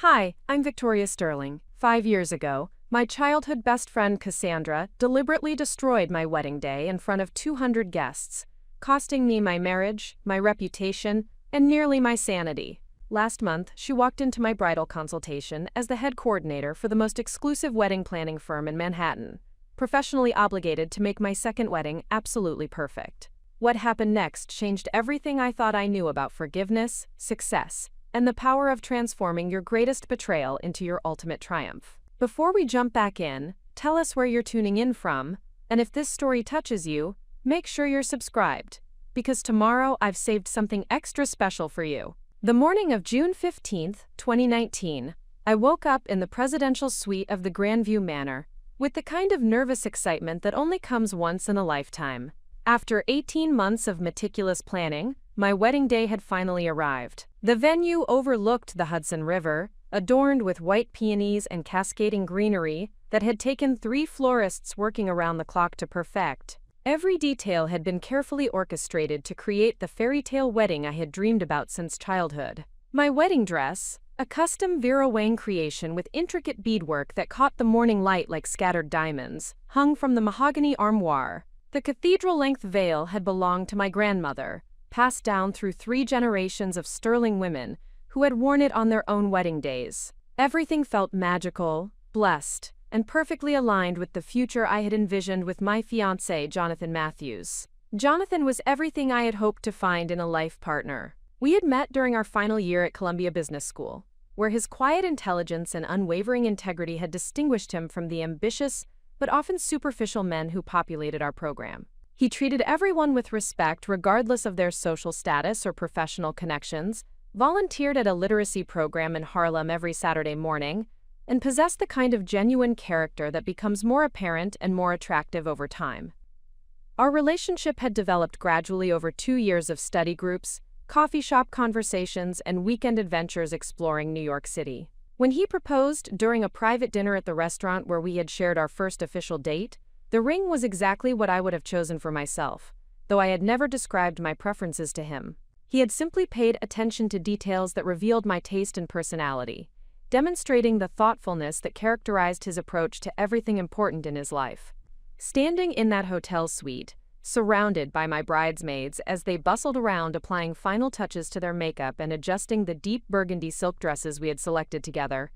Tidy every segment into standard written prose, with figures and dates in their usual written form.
Hi, I'm Victoria Sterling. 5 years ago, my childhood best friend Cassandra deliberately destroyed my wedding day in front of 200 guests, costing me my marriage, my reputation, and nearly my sanity. Last month, she walked into my bridal consultation as the head coordinator for the most exclusive wedding planning firm in Manhattan, professionally obligated to make my second wedding absolutely perfect. What happened next changed everything I thought I knew about forgiveness, success, and the power of transforming your greatest betrayal into your ultimate triumph. Before we jump back in, tell us where you're tuning in from, and if this story touches you, make sure you're subscribed, because tomorrow I've saved something extra special for you. The morning of June 15, 2019, I woke up in the presidential suite of the Grandview Manor, with the kind of nervous excitement that only comes once in a lifetime. After 18 months of meticulous planning, my wedding day had finally arrived. The venue overlooked the Hudson River, adorned with white peonies and cascading greenery that had taken 3 florists working around the clock to perfect. Every detail had been carefully orchestrated to create the fairy tale wedding I had dreamed about since childhood. My wedding dress, a custom Vera Wang creation with intricate beadwork that caught the morning light like scattered diamonds, hung from the mahogany armoire. The cathedral-length veil had belonged to my grandmother, passed down through 3 generations of sterling women who had worn it on their own wedding days. Everything felt magical, blessed, and perfectly aligned with the future I had envisioned with my fiancé, Jonathan Matthews. Jonathan was everything I had hoped to find in a life partner. We had met during our final year at Columbia Business School, where his quiet intelligence and unwavering integrity had distinguished him from the ambitious but often superficial men who populated our program. He treated everyone with respect regardless of their social status or professional connections, volunteered at a literacy program in Harlem every Saturday morning, and possessed the kind of genuine character that becomes more apparent and more attractive over time. Our relationship had developed gradually over 2 years of study groups, coffee shop conversations, and weekend adventures exploring New York City. When he proposed during a private dinner at the restaurant where we had shared our first official date, the ring was exactly what I would have chosen for myself, though I had never described my preferences to him. He had simply paid attention to details that revealed my taste and personality, demonstrating the thoughtfulness that characterized his approach to everything important in his life. Standing in that hotel suite, surrounded by my bridesmaids as they bustled around applying final touches to their makeup and adjusting the deep burgundy silk dresses we had selected together,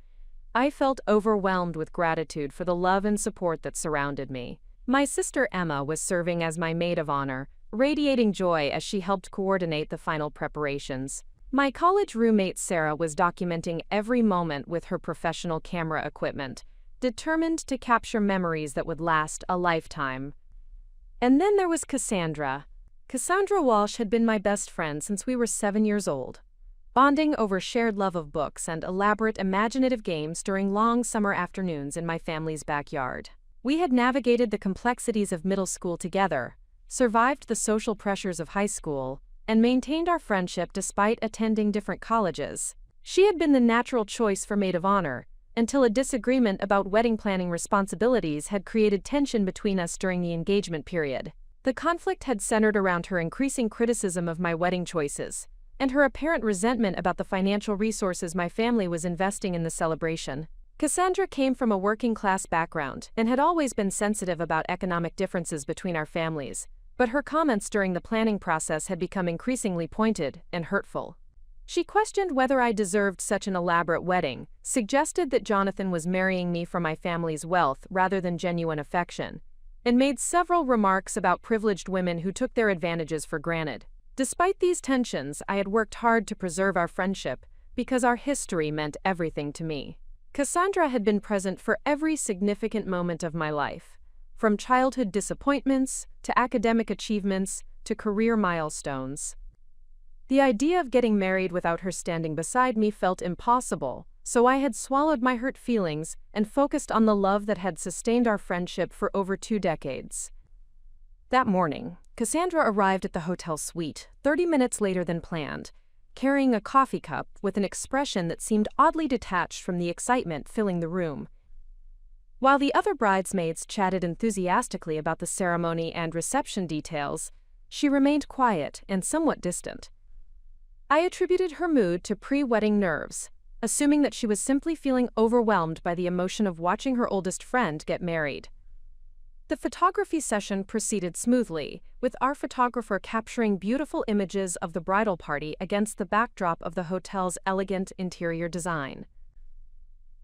I felt overwhelmed with gratitude for the love and support that surrounded me. My sister Emma was serving as my maid of honor, radiating joy as she helped coordinate the final preparations. My college roommate Sarah was documenting every moment with her professional camera equipment, determined to capture memories that would last a lifetime. And then there was Cassandra. Cassandra Walsh had been my best friend since we were 7 years old, bonding over shared love of books and elaborate imaginative games during long summer afternoons in my family's backyard. We had navigated the complexities of middle school together, survived the social pressures of high school, and maintained our friendship despite attending different colleges. She had been the natural choice for maid of honor, until a disagreement about wedding planning responsibilities had created tension between us during the engagement period. The conflict had centered around her increasing criticism of my wedding choices, and her apparent resentment about the financial resources my family was investing in the celebration. Cassandra came from a working-class background and had always been sensitive about economic differences between our families, but her comments during the planning process had become increasingly pointed and hurtful. She questioned whether I deserved such an elaborate wedding, suggested that Jonathan was marrying me for my family's wealth rather than genuine affection, and made several remarks about privileged women who took their advantages for granted. Despite these tensions, I had worked hard to preserve our friendship because our history meant everything to me. Cassandra had been present for every significant moment of my life, from childhood disappointments to academic achievements to career milestones. The idea of getting married without her standing beside me felt impossible, so I had swallowed my hurt feelings and focused on the love that had sustained our friendship for over 2 decades. That morning, Cassandra arrived at the hotel suite 30 minutes later than planned, carrying a coffee cup with an expression that seemed oddly detached from the excitement filling the room. While the other bridesmaids chatted enthusiastically about the ceremony and reception details, she remained quiet and somewhat distant. I attributed her mood to pre-wedding nerves, assuming that she was simply feeling overwhelmed by the emotion of watching her oldest friend get married. The photography session proceeded smoothly, with our photographer capturing beautiful images of the bridal party against the backdrop of the hotel's elegant interior design.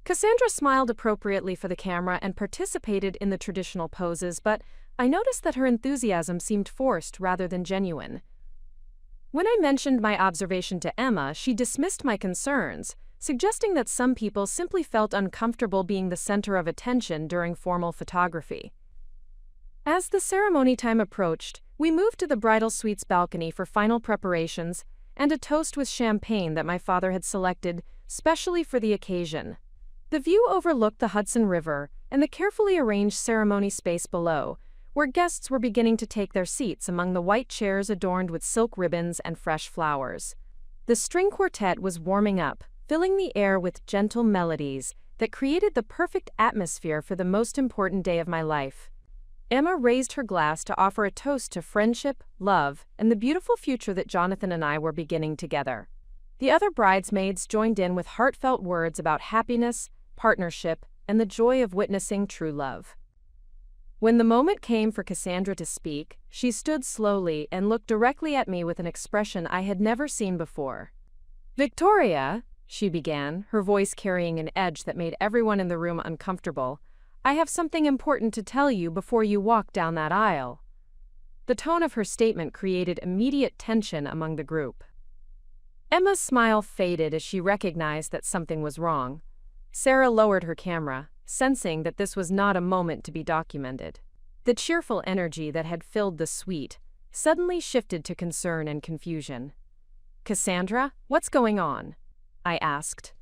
Cassandra smiled appropriately for the camera and participated in the traditional poses, but I noticed that her enthusiasm seemed forced rather than genuine. When I mentioned my observation to Emma, she dismissed my concerns, suggesting that some people simply felt uncomfortable being the center of attention during formal photography. As the ceremony time approached, we moved to the bridal suite's balcony for final preparations and a toast with champagne that my father had selected specially for the occasion. The view overlooked the Hudson River and the carefully arranged ceremony space below, where guests were beginning to take their seats among the white chairs adorned with silk ribbons and fresh flowers. The string quartet was warming up, filling the air with gentle melodies that created the perfect atmosphere for the most important day of my life. Emma raised her glass to offer a toast to friendship, love, and the beautiful future that Jonathan and I were beginning together. The other bridesmaids joined in with heartfelt words about happiness, partnership, and the joy of witnessing true love. When the moment came for Cassandra to speak, she stood slowly and looked directly at me with an expression I had never seen before. "Victoria," she began, her voice carrying an edge that made everyone in the room uncomfortable, "I have something important to tell you before you walk down that aisle." The tone of her statement created immediate tension among the group. Emma's smile faded as she recognized that something was wrong. Sarah lowered her camera, sensing that this was not a moment to be documented. The cheerful energy that had filled the suite suddenly shifted to concern and confusion. "Cassandra, what's going on?" I asked,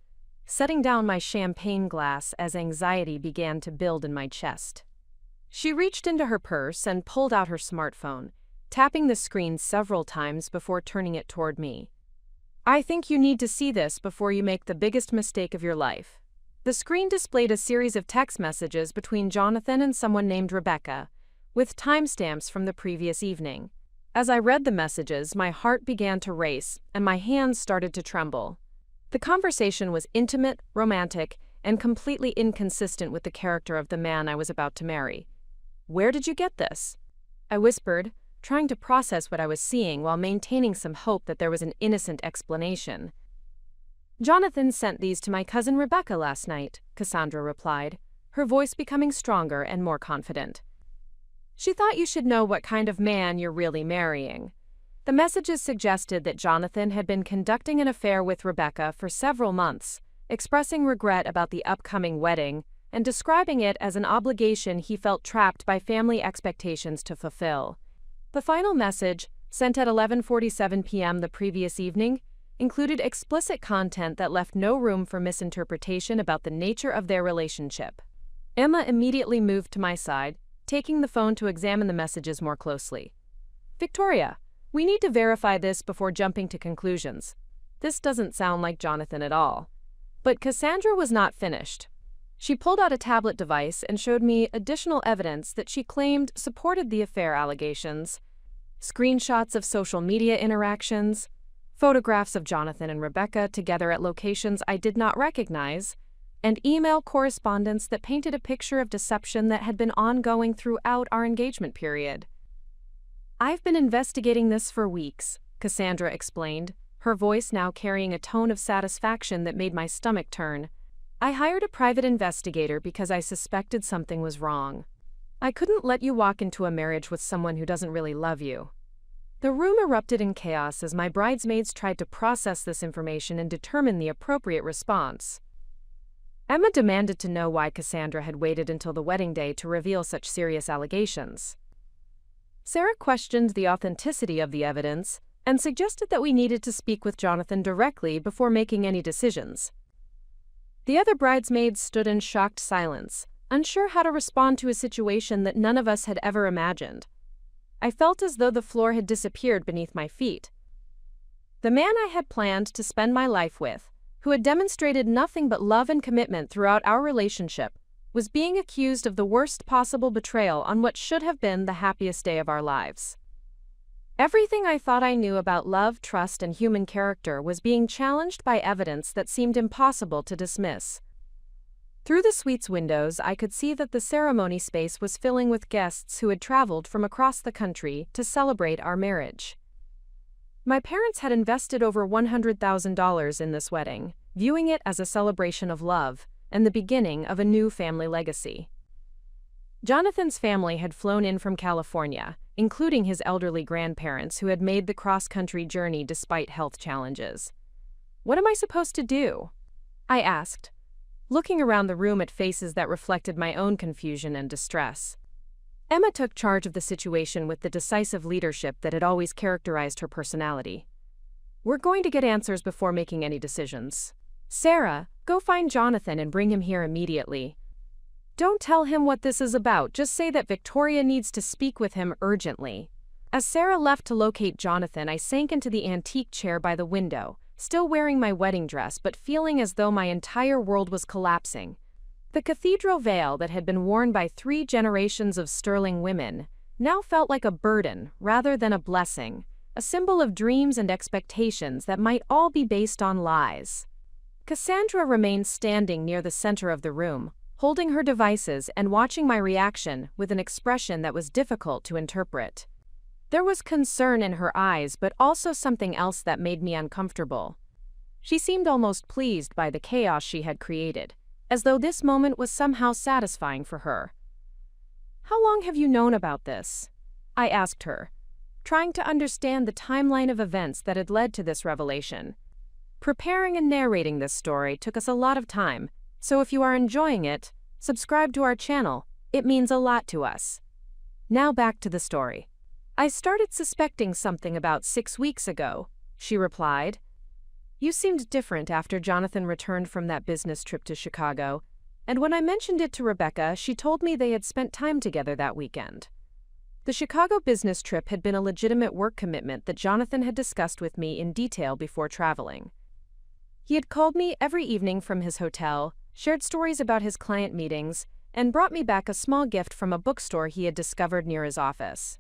setting down my champagne glass as anxiety began to build in my chest. She reached into her purse and pulled out her smartphone, tapping the screen several times before turning it toward me. "I think you need to see this before you make the biggest mistake of your life." The screen displayed a series of text messages between Jonathan and someone named Rebecca, with timestamps from the previous evening. As I read the messages, my heart began to race and my hands started to tremble. The conversation was intimate, romantic, and completely inconsistent with the character of the man I was about to marry. "Where did you get this?" I whispered, trying to process what I was seeing while maintaining some hope that there was an innocent explanation. "Jonathan sent these to my cousin Rebecca last night," Cassandra replied, her voice becoming stronger and more confident. "She thought you should know what kind of man you're really marrying." The messages suggested that Jonathan had been conducting an affair with Rebecca for several months, expressing regret about the upcoming wedding and describing it as an obligation he felt trapped by family expectations to fulfill. The final message, sent at 11:47 p.m. the previous evening, included explicit content that left no room for misinterpretation about the nature of their relationship. Emma immediately moved to my side, taking the phone to examine the messages more closely. "Victoria, we need to verify this before jumping to conclusions. This doesn't sound like Jonathan at all." But Cassandra was not finished. She pulled out a tablet device and showed me additional evidence that she claimed supported the affair allegations: screenshots of social media interactions, photographs of Jonathan and Rebecca together at locations I did not recognize, and email correspondence that painted a picture of deception that had been ongoing throughout our engagement period. "I've been investigating this for weeks," Cassandra explained, her voice now carrying a tone of satisfaction that made my stomach turn. "I hired a private investigator because I suspected something was wrong. I couldn't let you walk into a marriage with someone who doesn't really love you." The room erupted in chaos as my bridesmaids tried to process this information and determine the appropriate response. Emma demanded to know why Cassandra had waited until the wedding day to reveal such serious allegations. Sarah questioned the authenticity of the evidence and suggested that we needed to speak with Jonathan directly before making any decisions. The other bridesmaids stood in shocked silence, unsure how to respond to a situation that none of us had ever imagined. I felt as though the floor had disappeared beneath my feet. The man I had planned to spend my life with, who had demonstrated nothing but love and commitment throughout our relationship, was being accused of the worst possible betrayal on what should have been the happiest day of our lives. Everything I thought I knew about love, trust, and human character was being challenged by evidence that seemed impossible to dismiss. Through the suite's windows, I could see that the ceremony space was filling with guests who had traveled from across the country to celebrate our marriage. My parents had invested over $100,000 in this wedding, viewing it as a celebration of love and the beginning of a new family legacy. Jonathan's family had flown in from California, including his elderly grandparents who had made the cross-country journey despite health challenges. "What am I supposed to do?" I asked, looking around the room at faces that reflected my own confusion and distress. Emma took charge of the situation with the decisive leadership that had always characterized her personality. "We're going to get answers before making any decisions. Sarah, go find Jonathan and bring him here immediately. Don't tell him what this is about, just say that Victoria needs to speak with him urgently." As Sarah left to locate Jonathan, I sank into the antique chair by the window, still wearing my wedding dress but feeling as though my entire world was collapsing. The cathedral veil that had been worn by 3 generations of sterling women now felt like a burden rather than a blessing, a symbol of dreams and expectations that might all be based on lies. Cassandra remained standing near the center of the room, holding her devices and watching my reaction with an expression that was difficult to interpret. There was concern in her eyes, but also something else that made me uncomfortable. She seemed almost pleased by the chaos she had created, as though this moment was somehow satisfying for her. "How long have you known about this?" I asked her, trying to understand the timeline of events that had led to this revelation. Preparing and narrating this story took us a lot of time, so if you are enjoying it, subscribe to our channel. It means a lot to us. Now back to the story. "I started suspecting something about 6 weeks ago," she replied. "You seemed different after Jonathan returned from that business trip to Chicago, and when I mentioned it to Rebecca, she told me they had spent time together that weekend." The Chicago business trip had been a legitimate work commitment that Jonathan had discussed with me in detail before traveling. He had called me every evening from his hotel, shared stories about his client meetings, and brought me back a small gift from a bookstore he had discovered near his office.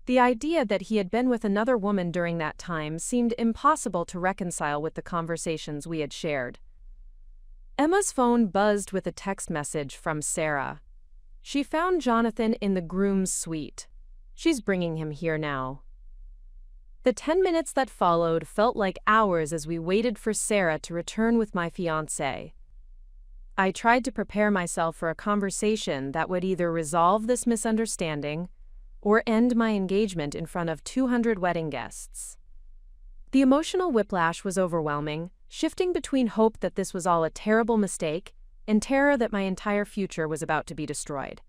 The idea that he had been with another woman during that time seemed impossible to reconcile with the conversations we had shared. Emma's phone buzzed with a text message from Sarah. She found Jonathan in the groom's suite. "She's bringing him here now." The 10 minutes that followed felt like hours as we waited for Sarah to return with my fiancé. I tried to prepare myself for a conversation that would either resolve this misunderstanding or end my engagement in front of 200 wedding guests. The emotional whiplash was overwhelming, shifting between hope that this was all a terrible mistake and terror that my entire future was about to be destroyed.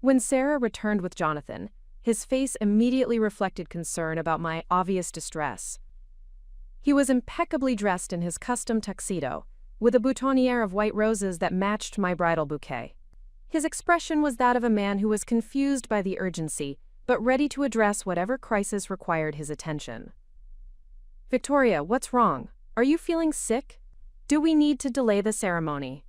When Sarah returned with Jonathan, his face immediately reflected concern about my obvious distress. He was impeccably dressed in his custom tuxedo, with a boutonniere of white roses that matched my bridal bouquet. His expression was that of a man who was confused by the urgency, but ready to address whatever crisis required his attention. "Victoria, what's wrong? Are you feeling sick? Do we need to delay the ceremony?"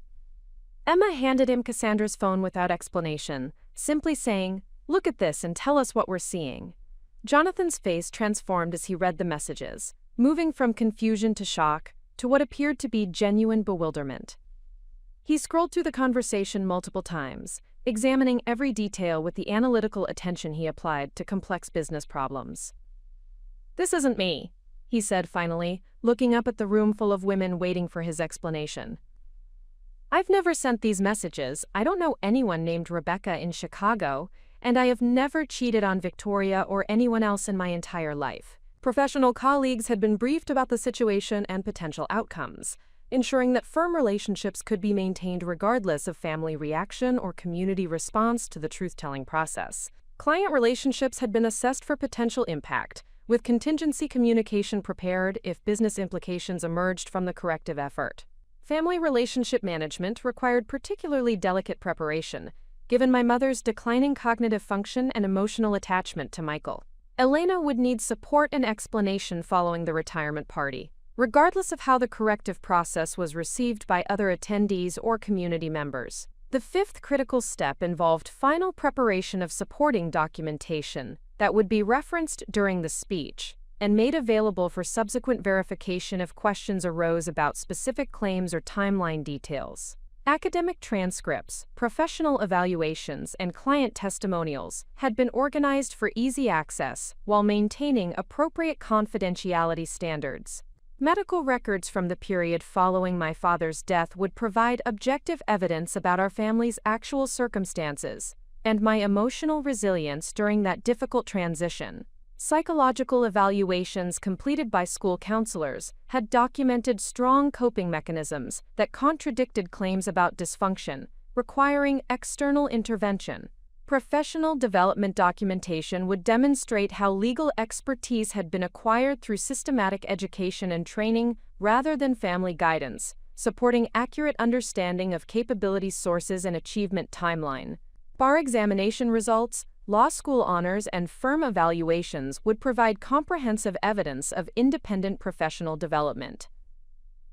Emma handed him Cassandra's phone without explanation, simply saying, "Look at this and tell us what we're seeing." Jonathan's face transformed as he read the messages, moving from confusion to shock to what appeared to be genuine bewilderment. He scrolled through the conversation multiple times, examining every detail with the analytical attention he applied to complex business problems. "This isn't me," he said finally, looking up at the room full of women waiting for his explanation. "I've never sent these messages. I don't know anyone named Rebecca in Chicago, and I have never cheated on Victoria or anyone else in my entire life." Professional colleagues had been briefed about the situation and potential outcomes, ensuring that firm relationships could be maintained regardless of family reaction or community response to the truth-telling process. Client relationships had been assessed for potential impact, with contingency communication prepared if business implications emerged from the corrective effort. Family relationship management required particularly delicate preparation, given my mother's declining cognitive function and emotional attachment to Michael. Elena would need support and explanation following the retirement party, regardless of how the corrective process was received by other attendees or community members. The 5th critical step involved final preparation of supporting documentation, that would be referenced during the speech and made available for subsequent verification if questions arose about specific claims or timeline details. Academic transcripts, professional evaluations, and client testimonials had been organized for easy access while maintaining appropriate confidentiality standards. Medical records from the period following my father's death would provide objective evidence about our family's actual circumstances and my emotional resilience during that difficult transition. Psychological evaluations completed by school counselors had documented strong coping mechanisms that contradicted claims about dysfunction, requiring external intervention. Professional development documentation would demonstrate how legal expertise had been acquired through systematic education and training rather than family guidance, supporting accurate understanding of capability sources and achievement timeline. Bar examination results, law school honors, and firm evaluations would provide comprehensive evidence of independent professional development.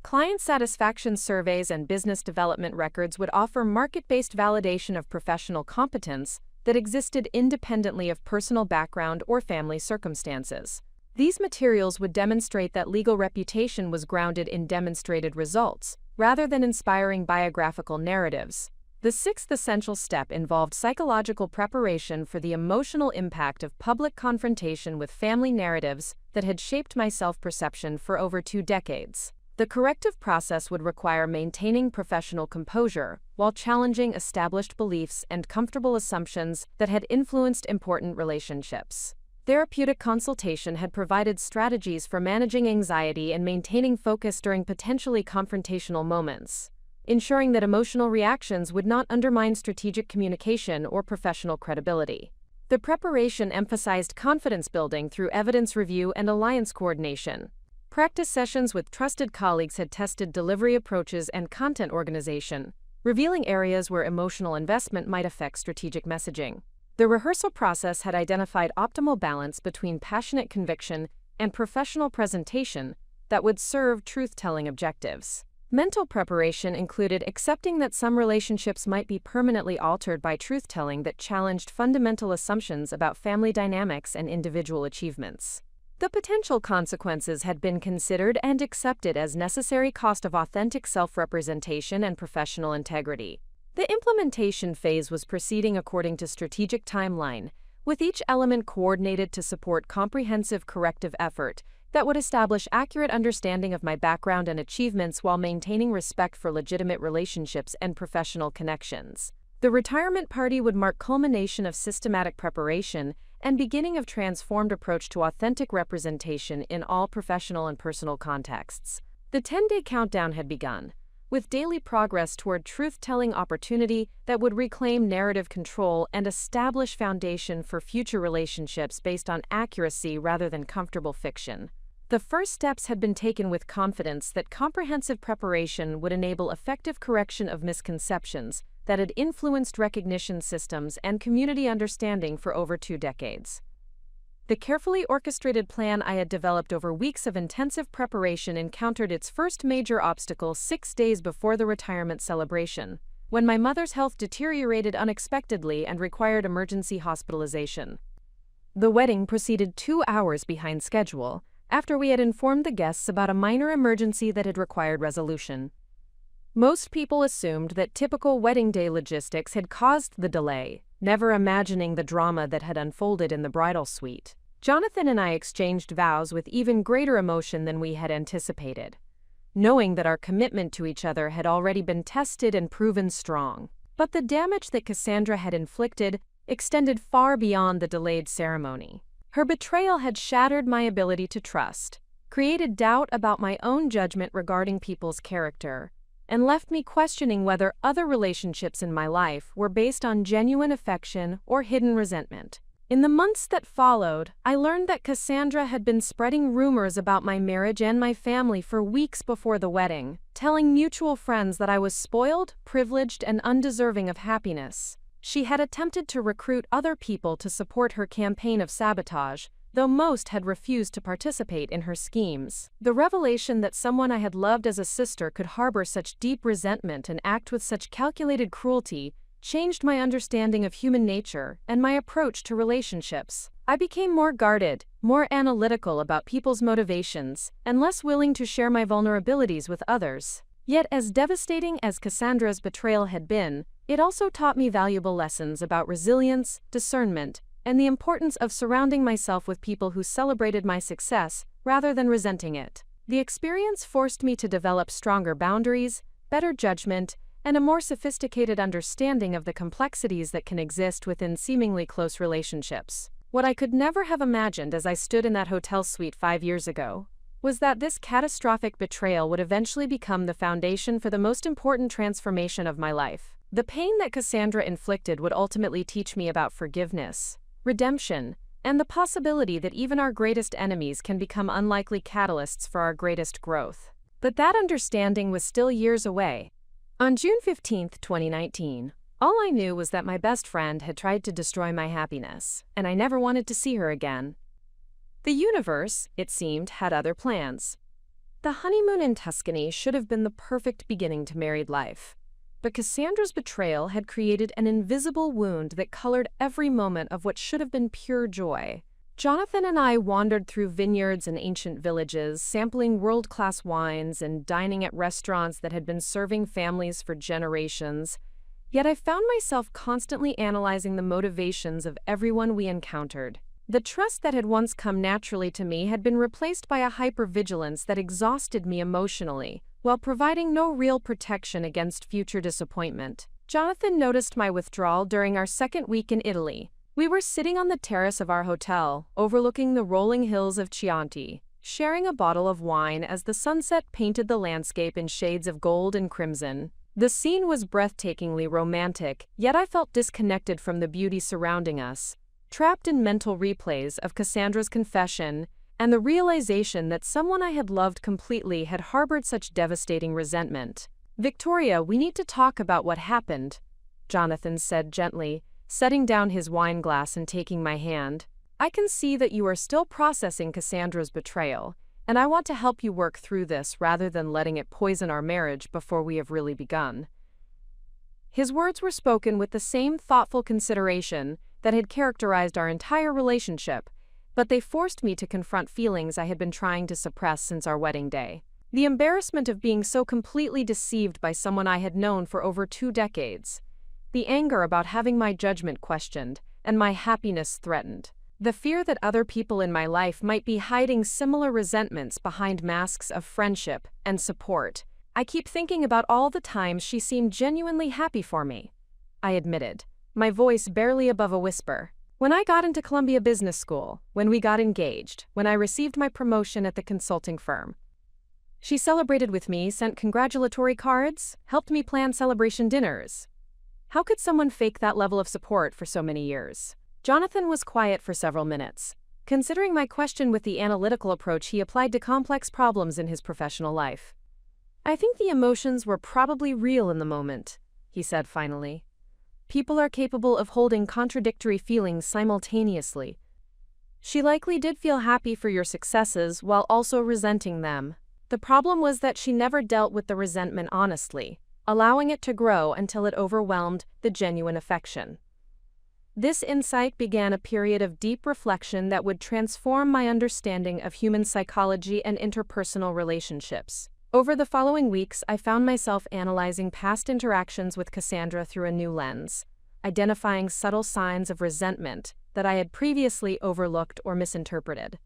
Client satisfaction surveys and business development records would offer market-based validation of professional competence that existed independently of personal background or family circumstances. These materials would demonstrate that legal reputation was grounded in demonstrated results, rather than inspiring biographical narratives. The sixth essential step involved psychological preparation for the emotional impact of public confrontation with family narratives that had shaped my self-perception for over 2 decades. The corrective process would require maintaining professional composure while challenging established beliefs and comfortable assumptions that had influenced important relationships. Therapeutic consultation had provided strategies for managing anxiety and maintaining focus during potentially confrontational moments, ensuring that emotional reactions would not undermine strategic communication or professional credibility. The preparation emphasized confidence building through evidence review and alliance coordination. Practice sessions with trusted colleagues had tested delivery approaches and content organization, revealing areas where emotional investment might affect strategic messaging. The rehearsal process had identified optimal balance between passionate conviction and professional presentation that would serve truth-telling objectives. Mental preparation included accepting that some relationships might be permanently altered by truth-telling that challenged fundamental assumptions about family dynamics and individual achievements. The potential consequences had been considered and accepted as necessary cost of authentic self-representation and professional integrity. The implementation phase was proceeding according to strategic timeline, with each element coordinated to support comprehensive corrective effort that would establish accurate understanding of my background and achievements while maintaining respect for legitimate relationships and professional connections. The retirement party would mark culmination of systematic preparation and beginning of transformed approach to authentic representation in all professional and personal contexts. The 10-day countdown had begun, with daily progress toward truth-telling opportunity that would reclaim narrative control and establish foundation for future relationships based on accuracy rather than comfortable fiction. The first steps had been taken with confidence that comprehensive preparation would enable effective correction of misconceptions that had influenced recognition systems and community understanding for over 2 decades. The carefully orchestrated plan I had developed over weeks of intensive preparation encountered its first major obstacle 6 days before the retirement celebration, when my mother's health deteriorated unexpectedly and required emergency hospitalization. The wedding proceeded 2 hours behind schedule, after we had informed the guests about a minor emergency that had required resolution. Most people assumed that typical wedding day logistics had caused the delay, never imagining the drama that had unfolded in the bridal suite. Jonathan and I exchanged vows with even greater emotion than we had anticipated, knowing that our commitment to each other had already been tested and proven strong. But the damage that Cassandra had inflicted extended far beyond the delayed ceremony. Her betrayal had shattered my ability to trust, created doubt about my own judgment regarding people's character, and left me questioning whether other relationships in my life were based on genuine affection or hidden resentment. In the months that followed, I learned that Cassandra had been spreading rumors about my marriage and my family for weeks before the wedding, telling mutual friends that I was spoiled, privileged, and undeserving of happiness. She had attempted to recruit other people to support her campaign of sabotage, though most had refused to participate in her schemes. The revelation that someone I had loved as a sister could harbor such deep resentment and act with such calculated cruelty changed my understanding of human nature and my approach to relationships. I became more guarded, more analytical about people's motivations, and less willing to share my vulnerabilities with others. Yet, as devastating as Cassandra's betrayal had been, it also taught me valuable lessons about resilience, discernment, and the importance of surrounding myself with people who celebrated my success rather than resenting it. The experience forced me to develop stronger boundaries, better judgment, and a more sophisticated understanding of the complexities that can exist within seemingly close relationships. What I could never have imagined as I stood in that hotel suite 5 years ago was that this catastrophic betrayal would eventually become the foundation for the most important transformation of my life. The pain that Cassandra inflicted would ultimately teach me about forgiveness, redemption, and the possibility that even our greatest enemies can become unlikely catalysts for our greatest growth. But that understanding was still years away. On June 15, 2019, all I knew was that my best friend had tried to destroy my happiness, and I never wanted to see her again. The universe, it seemed, had other plans. The honeymoon in Tuscany should have been the perfect beginning to married life. But Cassandra's betrayal had created an invisible wound that colored every moment of what should have been pure joy. Jonathan and I wandered through vineyards and ancient villages, sampling world-class wines and dining at restaurants that had been serving families for generations. Yet I found myself constantly analyzing the motivations of everyone we encountered. The trust that had once come naturally to me had been replaced by a hypervigilance that exhausted me emotionally, while providing no real protection against future disappointment. Jonathan noticed my withdrawal during our second week in Italy. We were sitting on the terrace of our hotel, overlooking the rolling hills of Chianti, sharing a bottle of wine as the sunset painted the landscape in shades of gold and crimson. The scene was breathtakingly romantic, yet I felt disconnected from the beauty surrounding us, trapped in mental replays of Cassandra's confession and the realization that someone I had loved completely had harbored such devastating resentment. "Victoria, we need to talk about what happened," Jonathan said gently, setting down his wine glass and taking my hand. "I can see that you are still processing Cassandra's betrayal, and I want to help you work through this rather than letting it poison our marriage before we have really begun." His words were spoken with the same thoughtful consideration that had characterized our entire relationship, but they forced me to confront feelings I had been trying to suppress since our wedding day. The embarrassment of being so completely deceived by someone I had known for over 2 decades. The anger about having my judgment questioned and my happiness threatened. The fear that other people in my life might be hiding similar resentments behind masks of friendship and support. "I keep thinking about all the times she seemed genuinely happy for me," I admitted, my voice barely above a whisper. "When I got into Columbia Business School, when we got engaged, when I received my promotion at the consulting firm. She celebrated with me, sent congratulatory cards, helped me plan celebration dinners. How could someone fake that level of support for so many years?" Jonathan was quiet for several minutes, considering my question with the analytical approach he applied to complex problems in his professional life. "I think the emotions were probably real in the moment," he said finally. "People are capable of holding contradictory feelings simultaneously. She likely did feel happy for your successes while also resenting them. The problem was that she never dealt with the resentment honestly, allowing it to grow until it overwhelmed the genuine affection." This insight began a period of deep reflection that would transform my understanding of human psychology and interpersonal relationships. Over the following weeks, I found myself analyzing past interactions with Cassandra through a new lens, identifying subtle signs of resentment that I had previously overlooked or misinterpreted.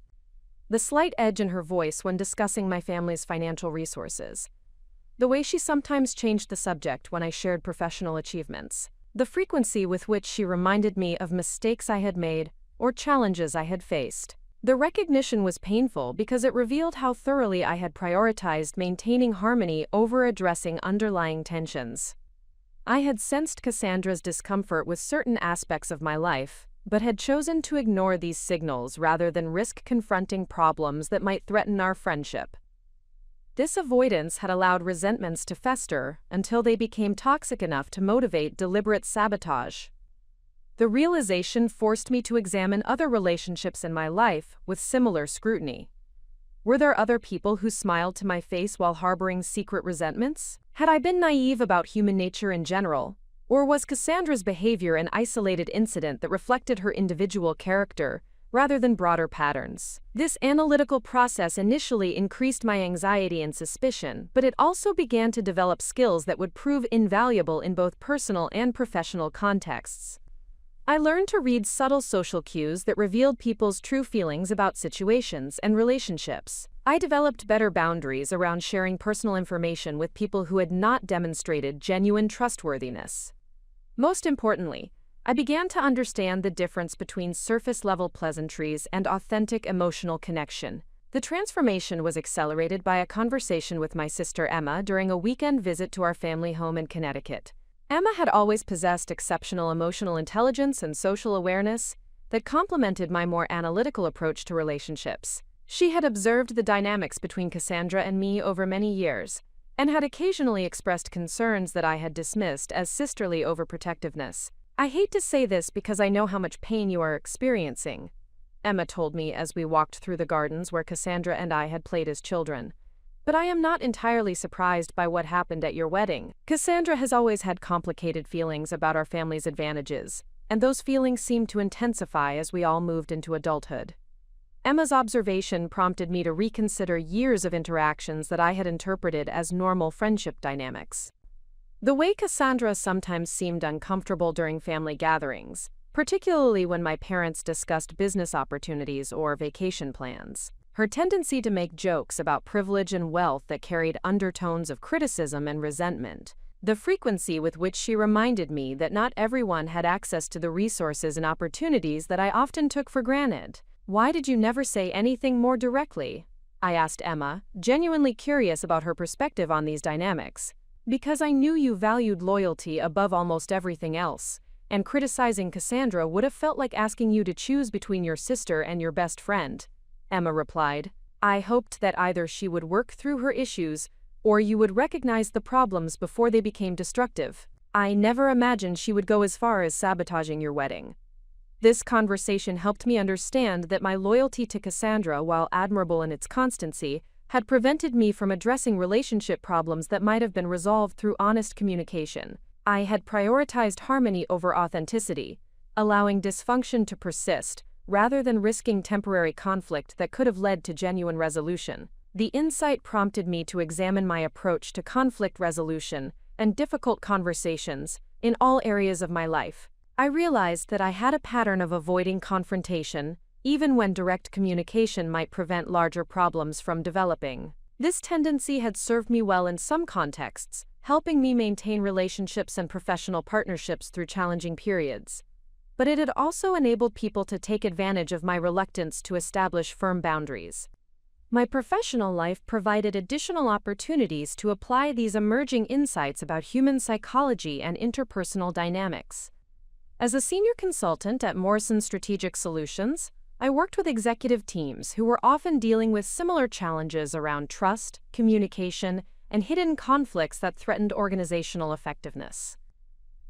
The slight edge in her voice when discussing my family's financial resources. The way she sometimes changed the subject when I shared professional achievements. The frequency with which she reminded me of mistakes I had made or challenges I had faced. The recognition was painful because it revealed how thoroughly I had prioritized maintaining harmony over addressing underlying tensions. I had sensed Cassandra's discomfort with certain aspects of my life, but had chosen to ignore these signals rather than risk confronting problems that might threaten our friendship. This avoidance had allowed resentments to fester until they became toxic enough to motivate deliberate sabotage. The realization forced me to examine other relationships in my life with similar scrutiny. Were there other people who smiled to my face while harboring secret resentments? Had I been naive about human nature in general, Or was Cassandra's behavior an isolated incident that reflected her individual character, rather than broader patterns? This analytical process initially increased my anxiety and suspicion, but it also began to develop skills that would prove invaluable in both personal and professional contexts. I learned to read subtle social cues that revealed people's true feelings about situations and relationships. I developed better boundaries around sharing personal information with people who had not demonstrated genuine trustworthiness. Most importantly, I began to understand the difference between surface-level pleasantries and authentic emotional connection. The transformation was accelerated by a conversation with my sister Emma during a weekend visit to our family home in Connecticut. Emma had always possessed exceptional emotional intelligence and social awareness that complemented my more analytical approach to relationships. She had observed the dynamics between Cassandra and me over many years, and had occasionally expressed concerns that I had dismissed as sisterly overprotectiveness. "I hate to say this because I know how much pain you are experiencing," Emma told me as we walked through the gardens where Cassandra and I had played as children. "But I am not entirely surprised by what happened at your wedding. Cassandra has always had complicated feelings about our family's advantages, and those feelings seemed to intensify as we all moved into adulthood." Emma's observation prompted me to reconsider years of interactions that I had interpreted as normal friendship dynamics. The way Cassandra sometimes seemed uncomfortable during family gatherings, particularly when my parents discussed business opportunities or vacation plans. Her tendency to make jokes about privilege and wealth that carried undertones of criticism and resentment. The frequency with which she reminded me that not everyone had access to the resources and opportunities that I often took for granted. "Why did you never say anything more directly?" I asked Emma, genuinely curious about her perspective on these dynamics. "Because I knew you valued loyalty above almost everything else, and criticizing Cassandra would have felt like asking you to choose between your sister and your best friend," Emma replied. "I hoped that either she would work through her issues or you would recognize the problems before they became destructive. I never imagined she would go as far as sabotaging your wedding." This conversation helped me understand that my loyalty to Cassandra, while admirable in its constancy, had prevented me from addressing relationship problems that might have been resolved through honest communication. I had prioritized harmony over authenticity, allowing dysfunction to persist, rather than risking temporary conflict that could have led to genuine resolution. The insight prompted me to examine my approach to conflict resolution and difficult conversations in all areas of my life. I realized that I had a pattern of avoiding confrontation, even when direct communication might prevent larger problems from developing. This tendency had served me well in some contexts, helping me maintain relationships and professional partnerships through challenging periods. But it had also enabled people to take advantage of my reluctance to establish firm boundaries. My professional life provided additional opportunities to apply these emerging insights about human psychology and interpersonal dynamics. As a senior consultant at Morrison Strategic Solutions, I worked with executive teams who were often dealing with similar challenges around trust, communication, and hidden conflicts that threatened organizational effectiveness.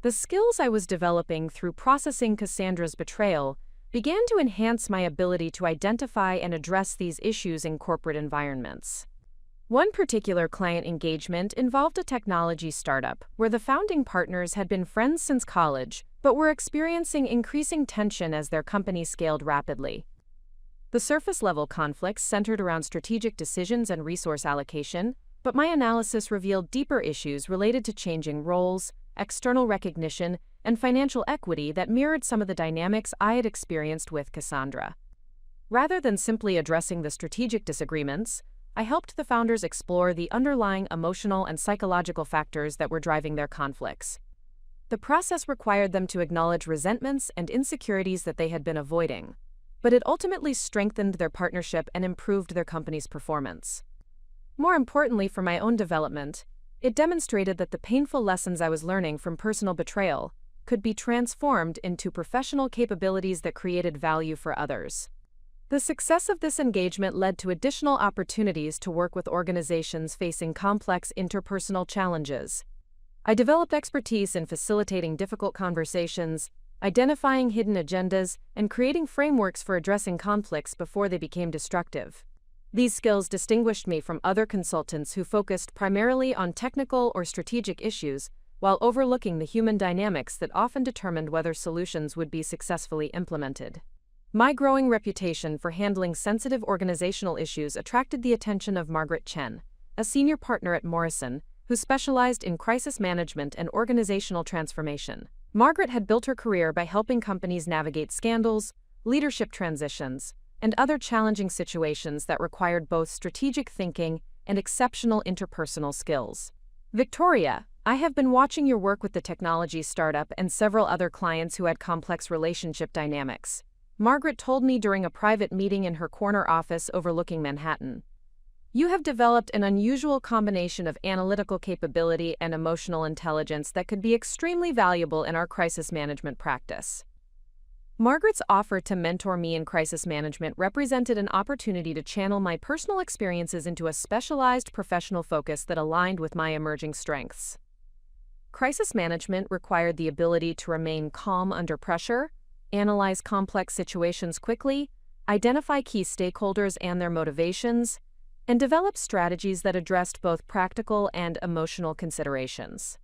The skills I was developing through processing Cassandra's betrayal began to enhance my ability to identify and address these issues in corporate environments. One particular client engagement involved a technology startup where the founding partners had been friends since college, but were experiencing increasing tension as their company scaled rapidly. The surface-level conflicts centered around strategic decisions and resource allocation, but my analysis revealed deeper issues related to changing roles, external recognition, and financial equity that mirrored some of the dynamics I had experienced with Cassandra. Rather than simply addressing the strategic disagreements, I helped the founders explore the underlying emotional and psychological factors that were driving their conflicts. The process required them to acknowledge resentments and insecurities that they had been avoiding, but it ultimately strengthened their partnership and improved their company's performance. More importantly for my own development, it demonstrated that the painful lessons I was learning from personal betrayal could be transformed into professional capabilities that created value for others. The success of this engagement led to additional opportunities to work with organizations facing complex interpersonal challenges. I developed expertise in facilitating difficult conversations, identifying hidden agendas, and creating frameworks for addressing conflicts before they became destructive. These skills distinguished me from other consultants who focused primarily on technical or strategic issues while overlooking the human dynamics that often determined whether solutions would be successfully implemented. My growing reputation for handling sensitive organizational issues attracted the attention of Margaret Chen, a senior partner at Morrison, who specialized in crisis management and organizational transformation. Margaret had built her career by helping companies navigate scandals, leadership transitions, and other challenging situations that required both strategic thinking and exceptional interpersonal skills. Victoria, I have been watching your work with the technology startup and several other clients who had complex relationship dynamics, Margaret told me during a private meeting in her corner office overlooking Manhattan. You have developed an unusual combination of analytical capability and emotional intelligence that could be extremely valuable in our crisis management practice. Margaret's offer to mentor me in crisis management represented an opportunity to channel my personal experiences into a specialized professional focus that aligned with my emerging strengths. Crisis management required the ability to remain calm under pressure, analyze complex situations quickly, identify key stakeholders and their motivations, and develop strategies that addressed both practical and emotional considerations.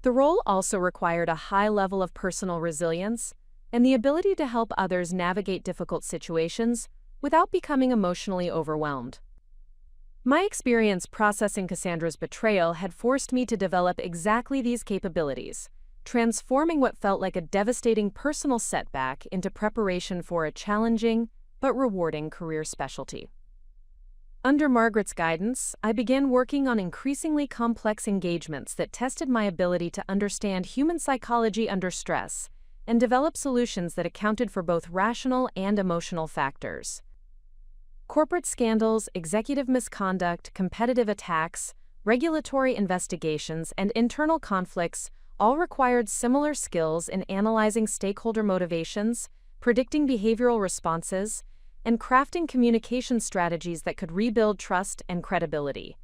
The role also required a high level of personal resilience and the ability to help others navigate difficult situations without becoming emotionally overwhelmed. My experience processing Cassandra's betrayal had forced me to develop exactly these capabilities, transforming what felt like a devastating personal setback into preparation for a challenging but rewarding career specialty. Under Margaret's guidance, I began working on increasingly complex engagements that tested my ability to understand human psychology under stress and develop solutions that accounted for both rational and emotional factors. Corporate scandals, executive misconduct, competitive attacks, regulatory investigations, and internal conflicts all required similar skills in analyzing stakeholder motivations, predicting behavioral responses, and crafting communication strategies that could rebuild trust and credibility.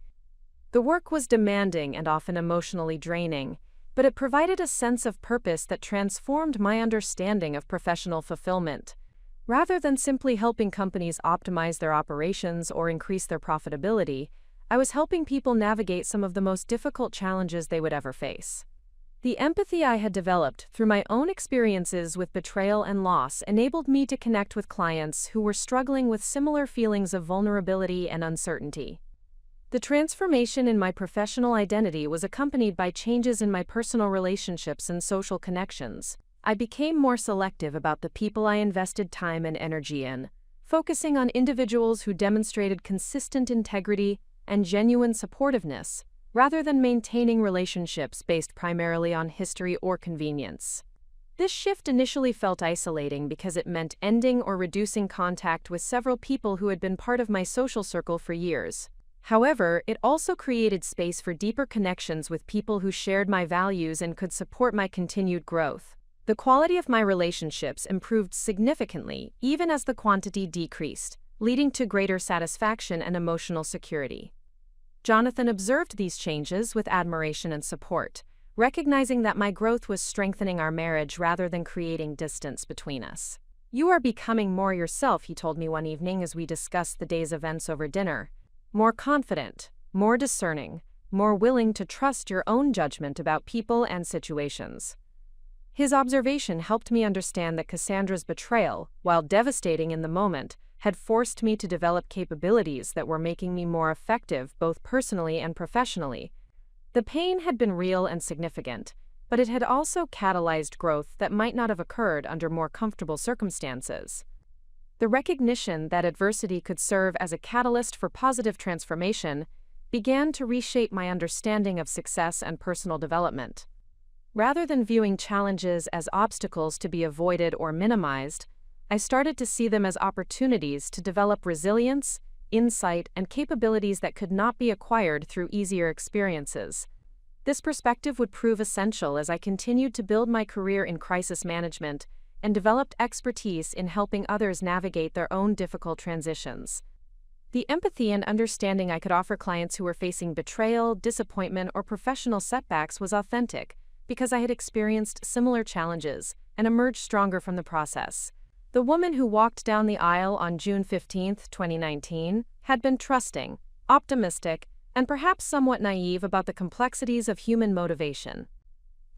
The work was demanding and often emotionally draining, but it provided a sense of purpose that transformed my understanding of professional fulfillment. Rather than simply helping companies optimize their operations or increase their profitability, I was helping people navigate some of the most difficult challenges they would ever face. The empathy I had developed through my own experiences with betrayal and loss enabled me to connect with clients who were struggling with similar feelings of vulnerability and uncertainty. The transformation in my professional identity was accompanied by changes in my personal relationships and social connections. I became more selective about the people I invested time and energy in, focusing on individuals who demonstrated consistent integrity and genuine supportiveness, rather than maintaining relationships based primarily on history or convenience. This shift initially felt isolating because it meant ending or reducing contact with several people who had been part of my social circle for years. However, it also created space for deeper connections with people who shared my values and could support my continued growth. The quality of my relationships improved significantly, even as the quantity decreased, leading to greater satisfaction and emotional security. Jonathan observed these changes with admiration and support, recognizing that my growth was strengthening our marriage rather than creating distance between us. "You are becoming more yourself," he told me one evening as we discussed the day's events over dinner. "More confident, more discerning, more willing to trust your own judgment about people and situations." His observation helped me understand that Cassandra's betrayal, while devastating in the moment, had forced me to develop capabilities that were making me more effective both personally and professionally. The pain had been real and significant, but it had also catalyzed growth that might not have occurred under more comfortable circumstances. The recognition that adversity could serve as a catalyst for positive transformation began to reshape my understanding of success and personal development. Rather than viewing challenges as obstacles to be avoided or minimized, I started to see them as opportunities to develop resilience, insight, and capabilities that could not be acquired through easier experiences. This perspective would prove essential as I continued to build my career in crisis management and developed expertise in helping others navigate their own difficult transitions. The empathy and understanding I could offer clients who were facing betrayal, disappointment, or professional setbacks was authentic, because I had experienced similar challenges and emerged stronger from the process. The woman who walked down the aisle on June 15, 2019, had been trusting, optimistic, and perhaps somewhat naive about the complexities of human motivation.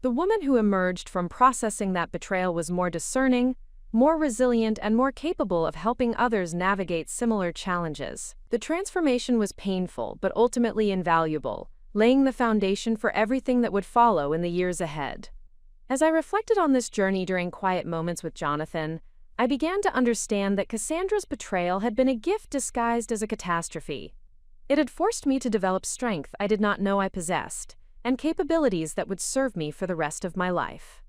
The woman who emerged from processing that betrayal was more discerning, more resilient, and more capable of helping others navigate similar challenges. The transformation was painful but ultimately invaluable, laying the foundation for everything that would follow in the years ahead. As I reflected on this journey during quiet moments with Jonathan, I began to understand that Cassandra's betrayal had been a gift disguised as a catastrophe. It had forced me to develop strength I did not know I possessed, and capabilities that would serve me for the rest of my life.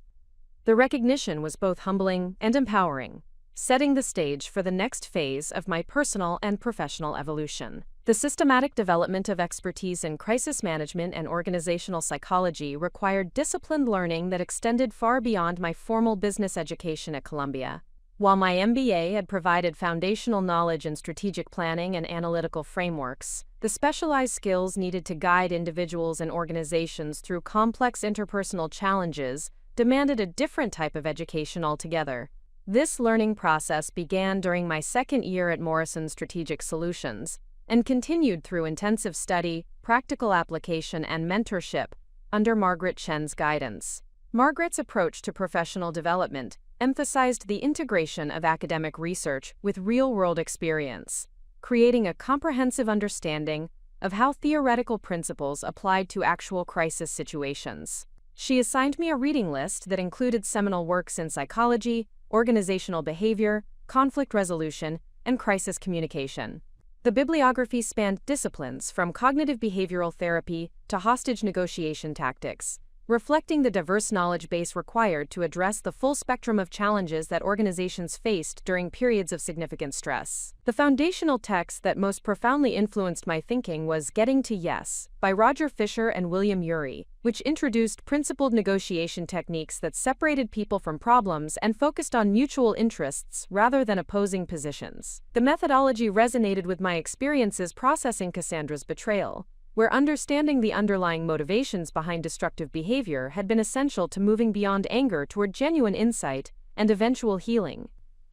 The recognition was both humbling and empowering, setting the stage for the next phase of my personal and professional evolution. The systematic development of expertise in crisis management and organizational psychology required disciplined learning that extended far beyond my formal business education at Columbia. While my MBA had provided foundational knowledge in strategic planning and analytical frameworks, the specialized skills needed to guide individuals and organizations through complex interpersonal challenges demanded a different type of education altogether. This learning process began during my second year at Morrison Strategic Solutions and continued through intensive study, practical application, and mentorship under Margaret Chen's guidance. Margaret's approach to professional development emphasized the integration of academic research with real-world experience, creating a comprehensive understanding of how theoretical principles applied to actual crisis situations. She assigned me a reading list that included seminal works in psychology, organizational behavior, conflict resolution, and crisis communication. The bibliography spanned disciplines from cognitive behavioral therapy to hostage negotiation tactics, reflecting the diverse knowledge base required to address the full spectrum of challenges that organizations faced during periods of significant stress. The foundational text that most profoundly influenced my thinking was Getting to Yes by Roger Fisher and William Ury, which introduced principled negotiation techniques that separated people from problems and focused on mutual interests rather than opposing positions. The methodology resonated with my experiences processing Cassandra's betrayal, where understanding the underlying motivations behind destructive behavior had been essential to moving beyond anger toward genuine insight and eventual healing.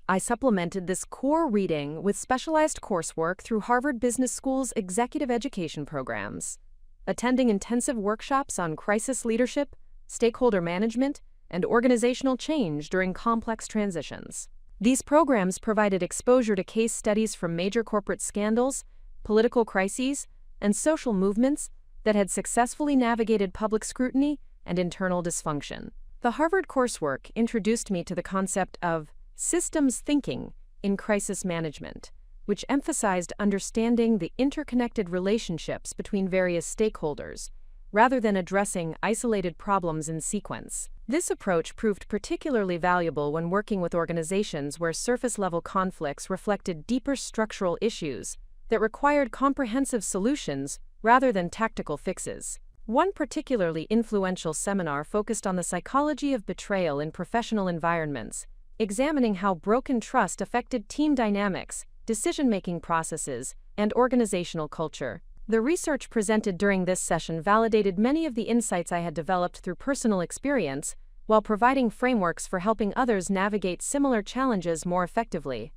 I supplemented this core reading with specialized coursework through Harvard Business School's executive education programs, attending intensive workshops on crisis leadership, stakeholder management, and organizational change during complex transitions. These programs provided exposure to case studies from major corporate scandals, political crises, and social movements that had successfully navigated public scrutiny and internal dysfunction. The Harvard coursework introduced me to the concept of systems thinking in crisis management, which emphasized understanding the interconnected relationships between various stakeholders, rather than addressing isolated problems in sequence. This approach proved particularly valuable when working with organizations where surface-level conflicts reflected deeper structural issues that required comprehensive solutions rather than tactical fixes. One particularly influential seminar focused on the psychology of betrayal in professional environments, examining how broken trust affected team dynamics, decision-making processes, and organizational culture. The research presented during this session validated many of the insights I had developed through personal experience, while providing frameworks for helping others navigate similar challenges more effectively.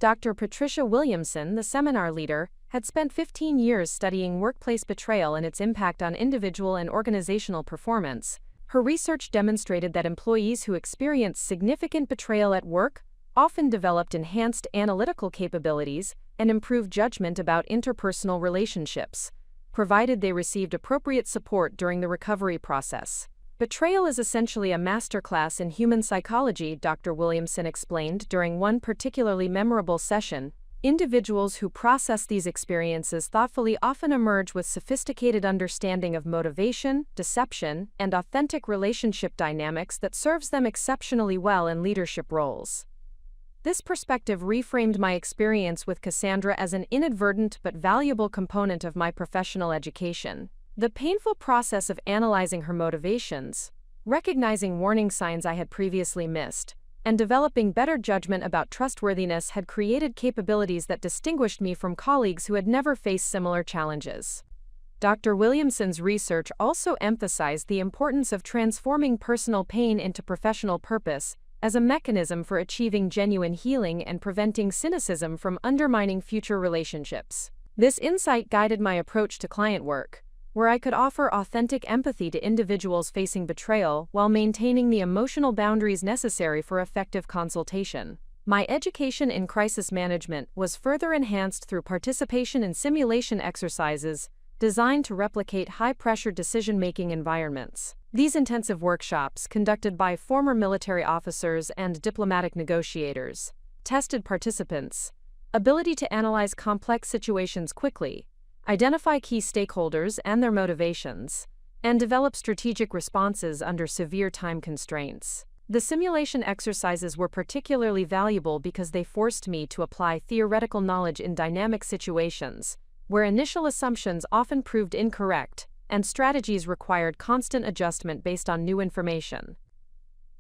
Dr. Patricia Williamson, the seminar leader, had spent 15 years studying workplace betrayal and its impact on individual and organizational performance. Her research demonstrated that employees who experienced significant betrayal at work often developed enhanced analytical capabilities and improved judgment about interpersonal relationships, provided they received appropriate support during the recovery process. Betrayal is essentially a masterclass in human psychology, Dr. Williamson explained during one particularly memorable session. Individuals who process these experiences thoughtfully often emerge with sophisticated understanding of motivation, deception, and authentic relationship dynamics that serves them exceptionally well in leadership roles. This perspective reframed my experience with Cassandra as an inadvertent but valuable component of my professional education. The painful process of analyzing her motivations, recognizing warning signs I had previously missed, and developing better judgment about trustworthiness had created capabilities that distinguished me from colleagues who had never faced similar challenges. Dr. Williamson's research also emphasized the importance of transforming personal pain into professional purpose as a mechanism for achieving genuine healing and preventing cynicism from undermining future relationships. This insight guided my approach to client work, where I could offer authentic empathy to individuals facing betrayal while maintaining the emotional boundaries necessary for effective consultation. My education in crisis management was further enhanced through participation in simulation exercises designed to replicate high-pressure decision-making environments. These intensive workshops, conducted by former military officers and diplomatic negotiators, tested participants' ability to analyze complex situations quickly, identify key stakeholders and their motivations, and develop strategic responses under severe time constraints. The simulation exercises were particularly valuable because they forced me to apply theoretical knowledge in dynamic situations, where initial assumptions often proved incorrect, and strategies required constant adjustment based on new information.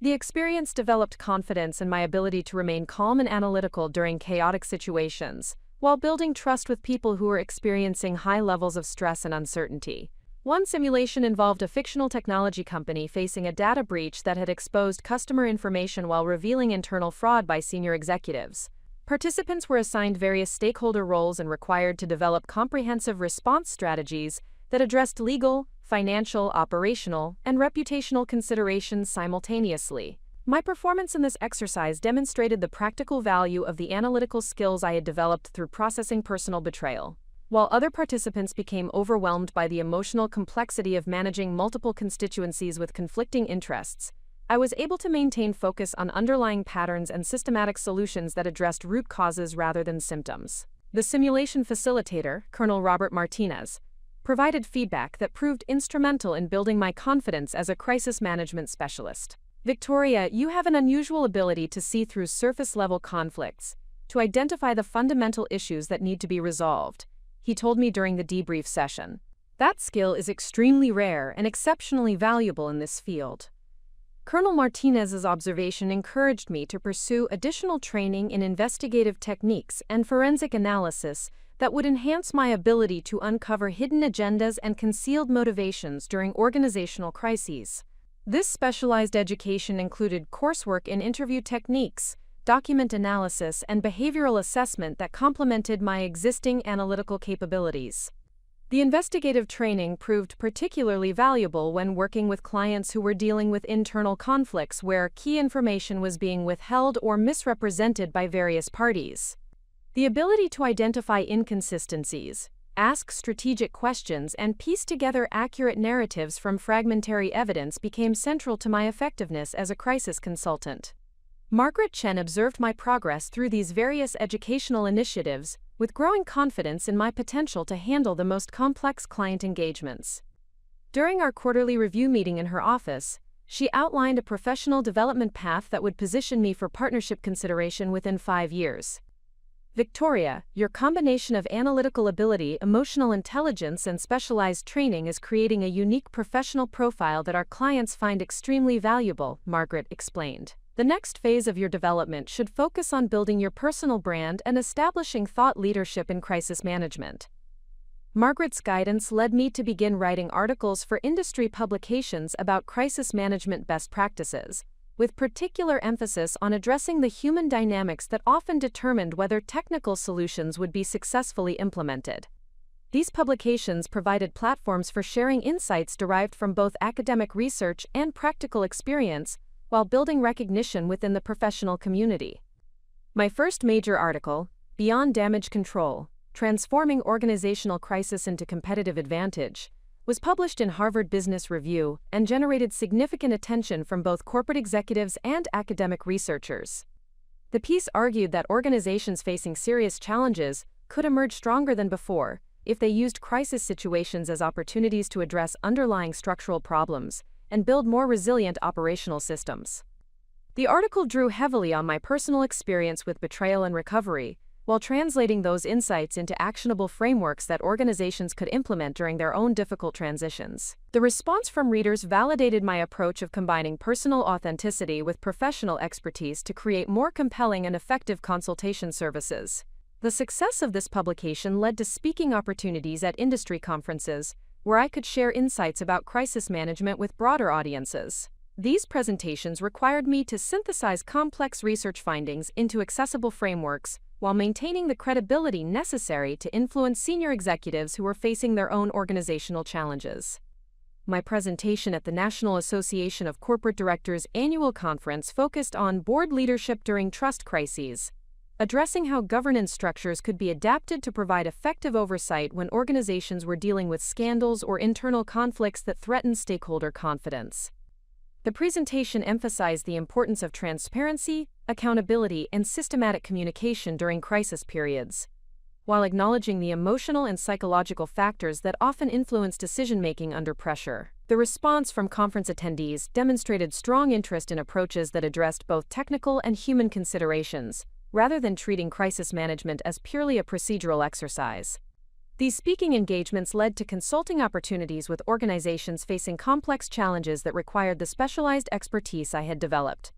The experience developed confidence in my ability to remain calm and analytical during chaotic situations, while building trust with people who were experiencing high levels of stress and uncertainty. One simulation involved a fictional technology company facing a data breach that had exposed customer information while revealing internal fraud by senior executives. Participants were assigned various stakeholder roles and required to develop comprehensive response strategies that addressed legal, financial, operational, and reputational considerations simultaneously. My performance in this exercise demonstrated the practical value of the analytical skills I had developed through processing personal betrayal. While other participants became overwhelmed by the emotional complexity of managing multiple constituencies with conflicting interests, I was able to maintain focus on underlying patterns and systematic solutions that addressed root causes rather than symptoms. The simulation facilitator, Colonel Robert Martinez, provided feedback that proved instrumental in building my confidence as a crisis management specialist. Victoria, you have an unusual ability to see through surface-level conflicts, to identify the fundamental issues that need to be resolved, he told me during the debrief session. That skill is extremely rare and exceptionally valuable in this field. Colonel Martinez's observation encouraged me to pursue additional training in investigative techniques and forensic analysis that would enhance my ability to uncover hidden agendas and concealed motivations during organizational crises. This specialized education included coursework in interview techniques, document analysis, and behavioral assessment that complemented my existing analytical capabilities. The investigative training proved particularly valuable when working with clients who were dealing with internal conflicts where key information was being withheld or misrepresented by various parties. The ability to identify inconsistencies, ask strategic questions, and piece together accurate narratives from fragmentary evidence became central to my effectiveness as a crisis consultant. Margaret Chen observed my progress through these various educational initiatives, with growing confidence in my potential to handle the most complex client engagements. During our quarterly review meeting in her office, she outlined a professional development path that would position me for partnership consideration within 5 years. Victoria, your combination of analytical ability, emotional intelligence, and specialized training is creating a unique professional profile that our clients find extremely valuable, Margaret explained. The next phase of your development should focus on building your personal brand and establishing thought leadership in crisis management. Margaret's guidance led me to begin writing articles for industry publications about crisis management best practices, with particular emphasis on addressing the human dynamics that often determined whether technical solutions would be successfully implemented. These publications provided platforms for sharing insights derived from both academic research and practical experience, while building recognition within the professional community. My first major article, Beyond Damage Control: Transforming Organizational Crisis into Competitive Advantage, was published in Harvard Business Review and generated significant attention from both corporate executives and academic researchers. The piece argued that organizations facing serious challenges could emerge stronger than before if they used crisis situations as opportunities to address underlying structural problems and build more resilient operational systems. The article drew heavily on my personal experience with betrayal and recovery, while translating those insights into actionable frameworks that organizations could implement during their own difficult transitions. The response from readers validated my approach of combining personal authenticity with professional expertise to create more compelling and effective consultation services. The success of this publication led to speaking opportunities at industry conferences, where I could share insights about crisis management with broader audiences. These presentations required me to synthesize complex research findings into accessible frameworks while maintaining the credibility necessary to influence senior executives who were facing their own organizational challenges. My presentation at the National Association of Corporate Directors annual conference focused on board leadership during trust crises, addressing how governance structures could be adapted to provide effective oversight when organizations were dealing with scandals or internal conflicts that threatened stakeholder confidence. The presentation emphasized the importance of transparency, accountability, and systematic communication during crisis periods, while acknowledging the emotional and psychological factors that often influence decision-making under pressure. The response from conference attendees demonstrated strong interest in approaches that addressed both technical and human considerations, rather than treating crisis management as purely a procedural exercise. These speaking engagements led to consulting opportunities with organizations facing complex challenges that required the specialized expertise I had developed.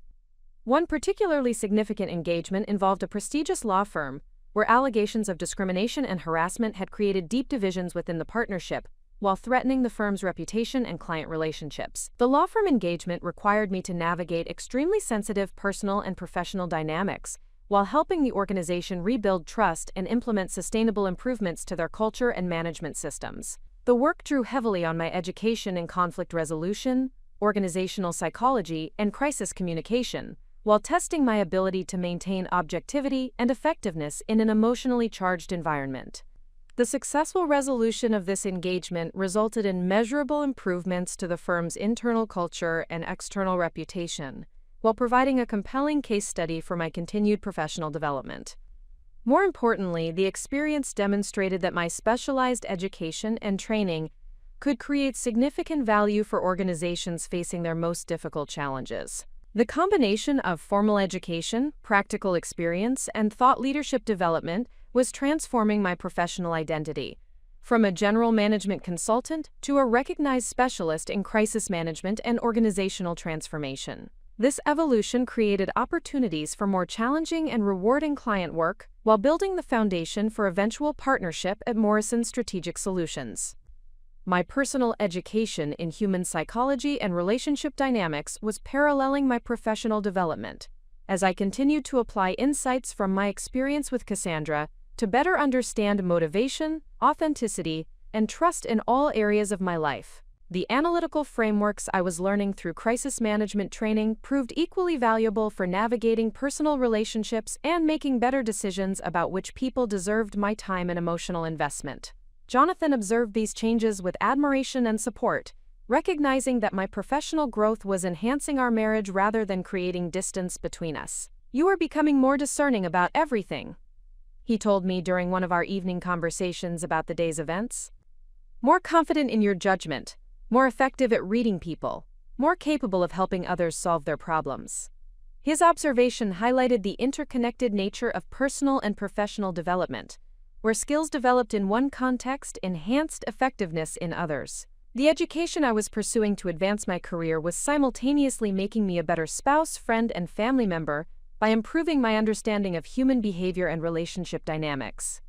One particularly significant engagement involved a prestigious law firm, where allegations of discrimination and harassment had created deep divisions within the partnership, while threatening the firm's reputation and client relationships. The law firm engagement required me to navigate extremely sensitive personal and professional dynamics, while helping the organization rebuild trust and implement sustainable improvements to their culture and management systems. The work drew heavily on my education in conflict resolution, organizational psychology, and crisis communication, while testing my ability to maintain objectivity and effectiveness in an emotionally charged environment. The successful resolution of this engagement resulted in measurable improvements to the firm's internal culture and external reputation, while providing a compelling case study for my continued professional development. More importantly, the experience demonstrated that my specialized education and training could create significant value for organizations facing their most difficult challenges. The combination of formal education, practical experience, and thought leadership development was transforming my professional identity, from a general management consultant to a recognized specialist in crisis management and organizational transformation. This evolution created opportunities for more challenging and rewarding client work while building the foundation for eventual partnership at Morrison Strategic Solutions. My personal education in human psychology and relationship dynamics was paralleling my professional development, as I continued to apply insights from my experience with Cassandra to better understand motivation, authenticity, and trust in all areas of my life. The analytical frameworks I was learning through crisis management training proved equally valuable for navigating personal relationships and making better decisions about which people deserved my time and emotional investment. Jonathan observed these changes with admiration and support, recognizing that my professional growth was enhancing our marriage rather than creating distance between us. "You are becoming more discerning about everything," he told me during one of our evening conversations about the day's events. "More confident in your judgment, more effective at reading people, more capable of helping others solve their problems." His observation highlighted the interconnected nature of personal and professional development, where skills developed in one context enhanced effectiveness in others. The education I was pursuing to advance my career was simultaneously making me a better spouse, friend, and family member by improving my understanding of human behavior and relationship dynamics.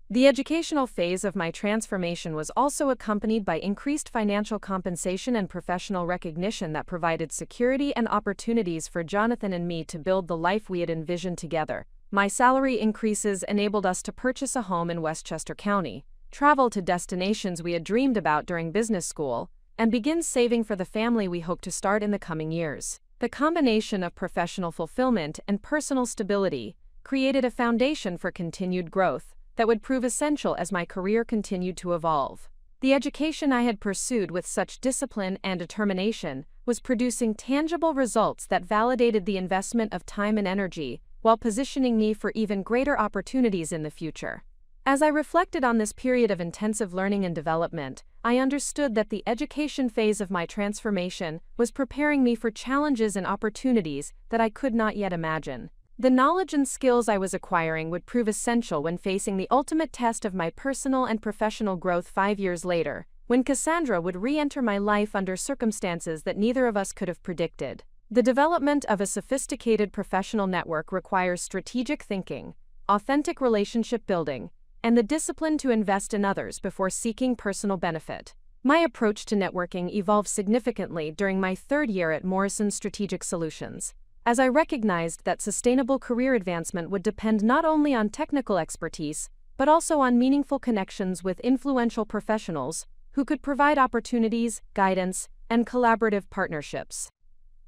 The educational phase of my transformation was also accompanied by increased financial compensation and professional recognition that provided security and opportunities for Jonathan and me to build the life we had envisioned together. My salary increases enabled us to purchase a home in Westchester County, travel to destinations we had dreamed about during business school, and begin saving for the family we hope to start in the coming years. The combination of professional fulfillment and personal stability created a foundation for continued growth that would prove essential as my career continued to evolve. The education I had pursued with such discipline and determination was producing tangible results that validated the investment of time and energy, while positioning me for even greater opportunities in the future. As I reflected on this period of intensive learning and development, I understood that the education phase of my transformation was preparing me for challenges and opportunities that I could not yet imagine. The knowledge and skills I was acquiring would prove essential when facing the ultimate test of my personal and professional growth 5 years later, when Cassandra would re-enter my life under circumstances that neither of us could have predicted. The development of a sophisticated professional network requires strategic thinking, authentic relationship building, and the discipline to invest in others before seeking personal benefit. My approach to networking evolved significantly during my third year at Morrison Strategic Solutions, as I recognized that sustainable career advancement would depend not only on technical expertise, but also on meaningful connections with influential professionals who could provide opportunities, guidance, and collaborative partnerships.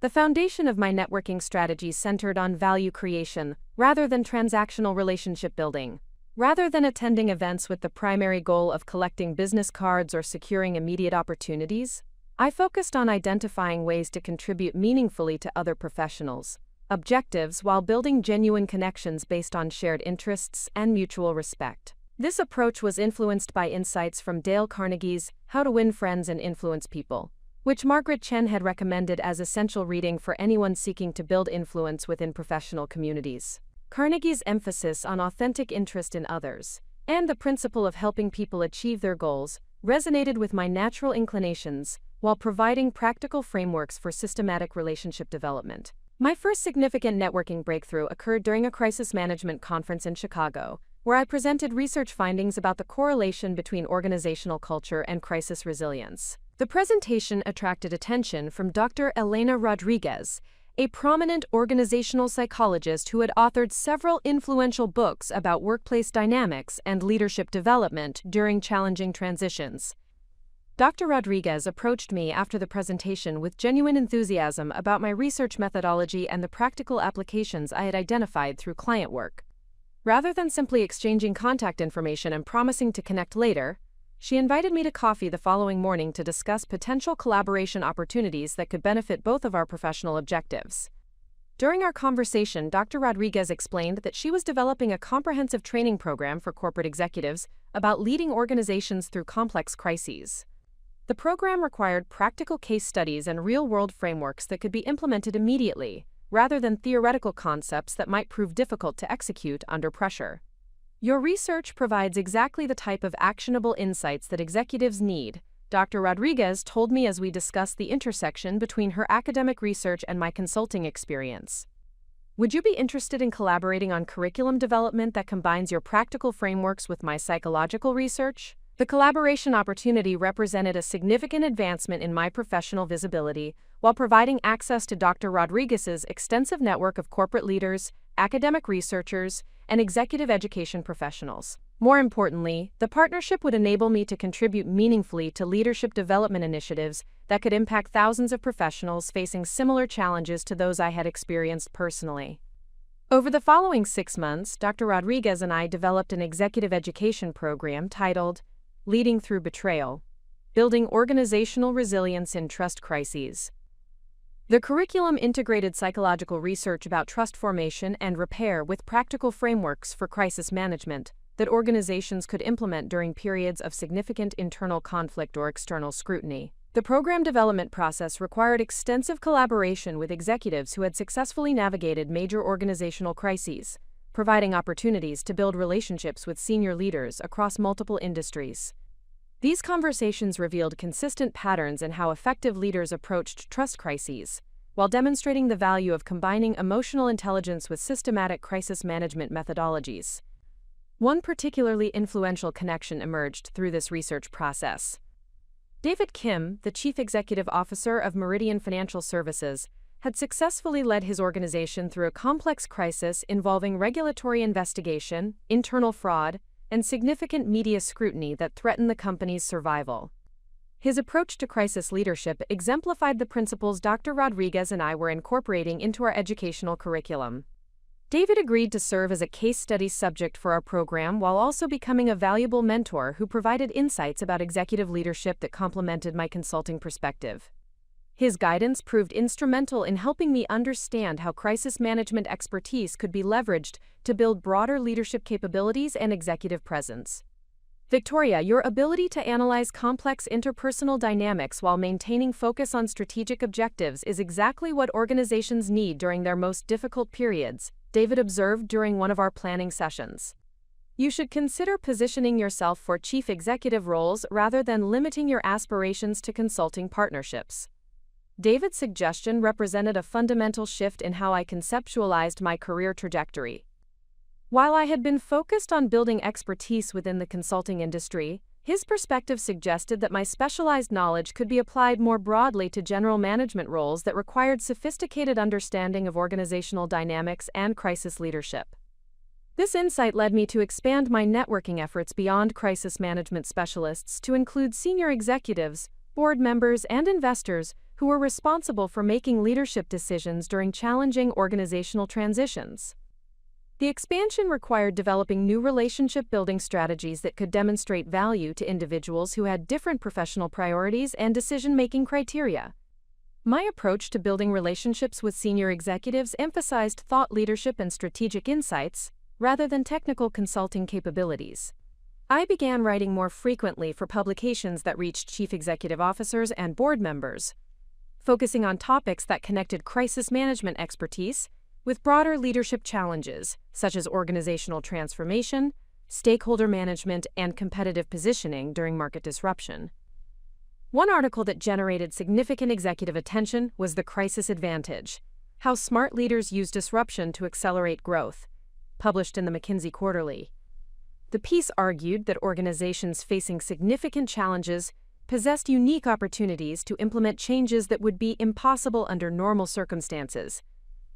The foundation of my networking strategy centered on value creation rather than transactional relationship building. Rather than attending events with the primary goal of collecting business cards or securing immediate opportunities, I focused on identifying ways to contribute meaningfully to other professionals' objectives while building genuine connections based on shared interests and mutual respect. This approach was influenced by insights from Dale Carnegie's How to Win Friends and Influence People, which Margaret Chen had recommended as essential reading for anyone seeking to build influence within professional communities. Carnegie's emphasis on authentic interest in others and the principle of helping people achieve their goals resonated with my natural inclinations while providing practical frameworks for systematic relationship development. My first significant networking breakthrough occurred during a crisis management conference in Chicago, where I presented research findings about the correlation between organizational culture and crisis resilience. The presentation attracted attention from Dr. Elena Rodriguez, a prominent organizational psychologist who had authored several influential books about workplace dynamics and leadership development during challenging transitions. Dr. Rodriguez approached me after the presentation with genuine enthusiasm about my research methodology and the practical applications I had identified through client work. Rather than simply exchanging contact information and promising to connect later, she invited me to coffee the following morning to discuss potential collaboration opportunities that could benefit both of our professional objectives. During our conversation, Dr. Rodriguez explained that she was developing a comprehensive training program for corporate executives about leading organizations through complex crises. The program required practical case studies and real-world frameworks that could be implemented immediately, rather than theoretical concepts that might prove difficult to execute under pressure. Your research provides exactly the type of actionable insights that executives need, Dr. Rodriguez told me as we discussed the intersection between her academic research and my consulting experience. Would you be interested in collaborating on curriculum development that combines your practical frameworks with my psychological research? The collaboration opportunity represented a significant advancement in my professional visibility, while providing access to Dr. Rodriguez's extensive network of corporate leaders, academic researchers, and executive education professionals. More importantly, the partnership would enable me to contribute meaningfully to leadership development initiatives that could impact thousands of professionals facing similar challenges to those I had experienced personally. Over the following 6 months, Dr. Rodriguez and I developed an executive education program titled Leading Through Betrayal: Building Organizational Resilience in Trust Crises. The curriculum integrated psychological research about trust formation and repair with practical frameworks for crisis management that organizations could implement during periods of significant internal conflict or external scrutiny. The program development process required extensive collaboration with executives who had successfully navigated major organizational crises, providing opportunities to build relationships with senior leaders across multiple industries. These conversations revealed consistent patterns in how effective leaders approached trust crises, while demonstrating the value of combining emotional intelligence with systematic crisis management methodologies. One particularly influential connection emerged through this research process. David Kim, the Chief Executive Officer of Meridian Financial Services, had successfully led his organization through a complex crisis involving regulatory investigation, internal fraud, and significant media scrutiny that threatened the company's survival. His approach to crisis leadership exemplified the principles Dr. Rodriguez and I were incorporating into our educational curriculum. David agreed to serve as a case study subject for our program while also becoming a valuable mentor who provided insights about executive leadership that complemented my consulting perspective. His guidance proved instrumental in helping me understand how crisis management expertise could be leveraged to build broader leadership capabilities and executive presence. Victoria, your ability to analyze complex interpersonal dynamics while maintaining focus on strategic objectives is exactly what organizations need during their most difficult periods, David observed during one of our planning sessions. You should consider positioning yourself for chief executive roles rather than limiting your aspirations to consulting partnerships. David's suggestion represented a fundamental shift in how I conceptualized my career trajectory. While I had been focused on building expertise within the consulting industry, His perspective suggested that my specialized knowledge could be applied more broadly to general management roles that required sophisticated understanding of organizational dynamics and crisis leadership. This insight led me to expand my networking efforts beyond crisis management specialists to include senior executives, board members, and investors who were responsible for making leadership decisions during challenging organizational transitions. The expansion required developing new relationship-building strategies that could demonstrate value to individuals who had different professional priorities and decision-making criteria. My approach to building relationships with senior executives emphasized thought leadership and strategic insights, rather than technical consulting capabilities. I began writing more frequently for publications that reached chief executive officers and board members, focusing on topics that connected crisis management expertise with broader leadership challenges, such as organizational transformation, stakeholder management, and competitive positioning during market disruption. One article that generated significant executive attention was The Crisis Advantage: How Smart Leaders Use Disruption to Accelerate Growth, published in the McKinsey Quarterly. The piece argued that organizations facing significant challenges possessed unique opportunities to implement changes that would be impossible under normal circumstances,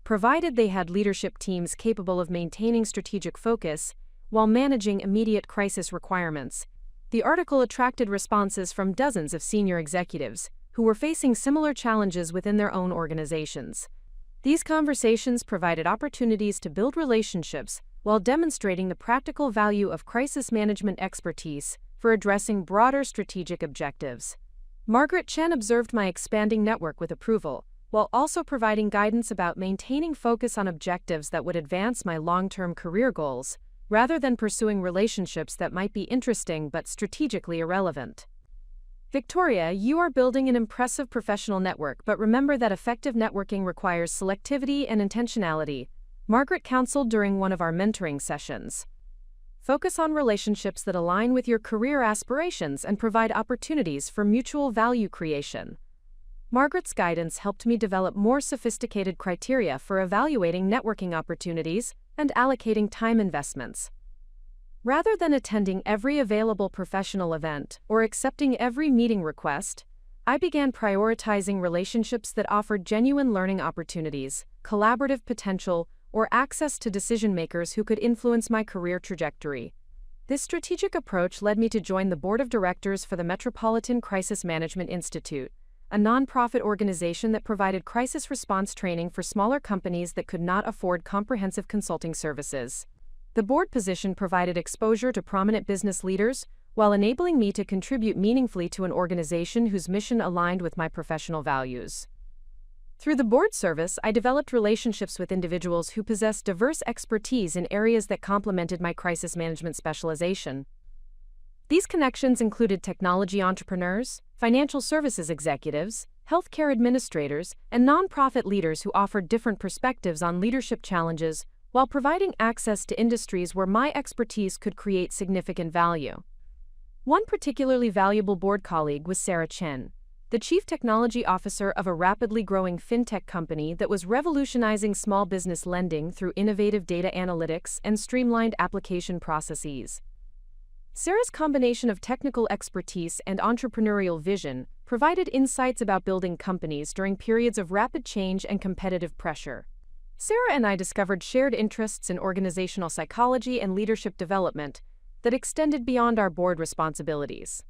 provided they had leadership teams capable of maintaining strategic focus while managing immediate crisis requirements. The article attracted responses from dozens of senior executives who were facing similar challenges within their own organizations. These conversations provided opportunities to build relationships while demonstrating the practical value of crisis management expertise for addressing broader strategic objectives. Margaret Chen observed my expanding network with approval, while also providing guidance about maintaining focus on objectives that would advance my long-term career goals, rather than pursuing relationships that might be interesting but strategically irrelevant. Victoria, you are building an impressive professional network, but remember that effective networking requires selectivity and intentionality, Margaret counseled during one of our mentoring sessions. Focus on relationships that align with your career aspirations and provide opportunities for mutual value creation. Margaret's guidance helped me develop more sophisticated criteria for evaluating networking opportunities and allocating time investments. Rather than attending every available professional event or accepting every meeting request, I began prioritizing relationships that offered genuine learning opportunities, collaborative potential, or access to decision-makers who could influence my career trajectory. This strategic approach led me to join the board of directors for the Metropolitan Crisis Management Institute, a nonprofit organization that provided crisis response training for smaller companies that could not afford comprehensive consulting services. The board position provided exposure to prominent business leaders, while enabling me to contribute meaningfully to an organization whose mission aligned with my professional values. Through the board service, I developed relationships with individuals who possessed diverse expertise in areas that complemented my crisis management specialization. These connections included technology entrepreneurs, financial services executives, healthcare administrators, and nonprofit leaders who offered different perspectives on leadership challenges while providing access to industries where my expertise could create significant value. One particularly valuable board colleague was Sarah Chen, the Chief Technology Officer of a rapidly growing fintech company that was revolutionizing small business lending through innovative data analytics and streamlined application processes. Sarah's combination of technical expertise and entrepreneurial vision provided insights about building companies during periods of rapid change and competitive pressure. Sarah and I discovered shared interests in organizational psychology and leadership development that extended beyond our board responsibilities.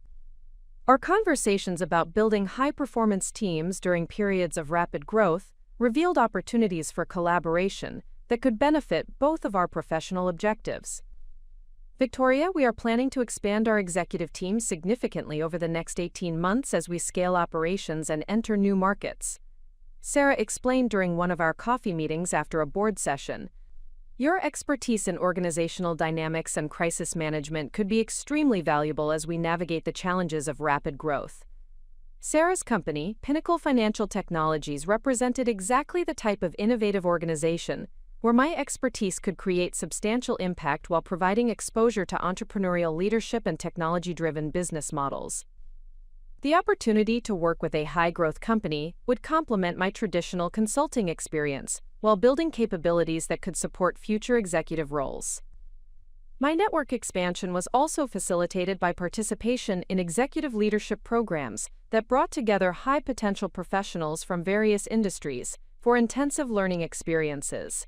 Our conversations about building high-performance teams during periods of rapid growth revealed opportunities for collaboration that could benefit both of our professional objectives. Victoria, we are planning to expand our executive team significantly over the next 18 months as we scale operations and enter new markets, Sarah explained during one of our coffee meetings after a board session. Your expertise in organizational dynamics and crisis management could be extremely valuable as we navigate the challenges of rapid growth. Sarah's company, Pinnacle Financial Technologies, represented exactly the type of innovative organization where my expertise could create substantial impact while providing exposure to entrepreneurial leadership and technology-driven business models. The opportunity to work with a high-growth company would complement my traditional consulting experience while building capabilities that could support future executive roles. My network expansion was also facilitated by participation in executive leadership programs that brought together high-potential professionals from various industries for intensive learning experiences.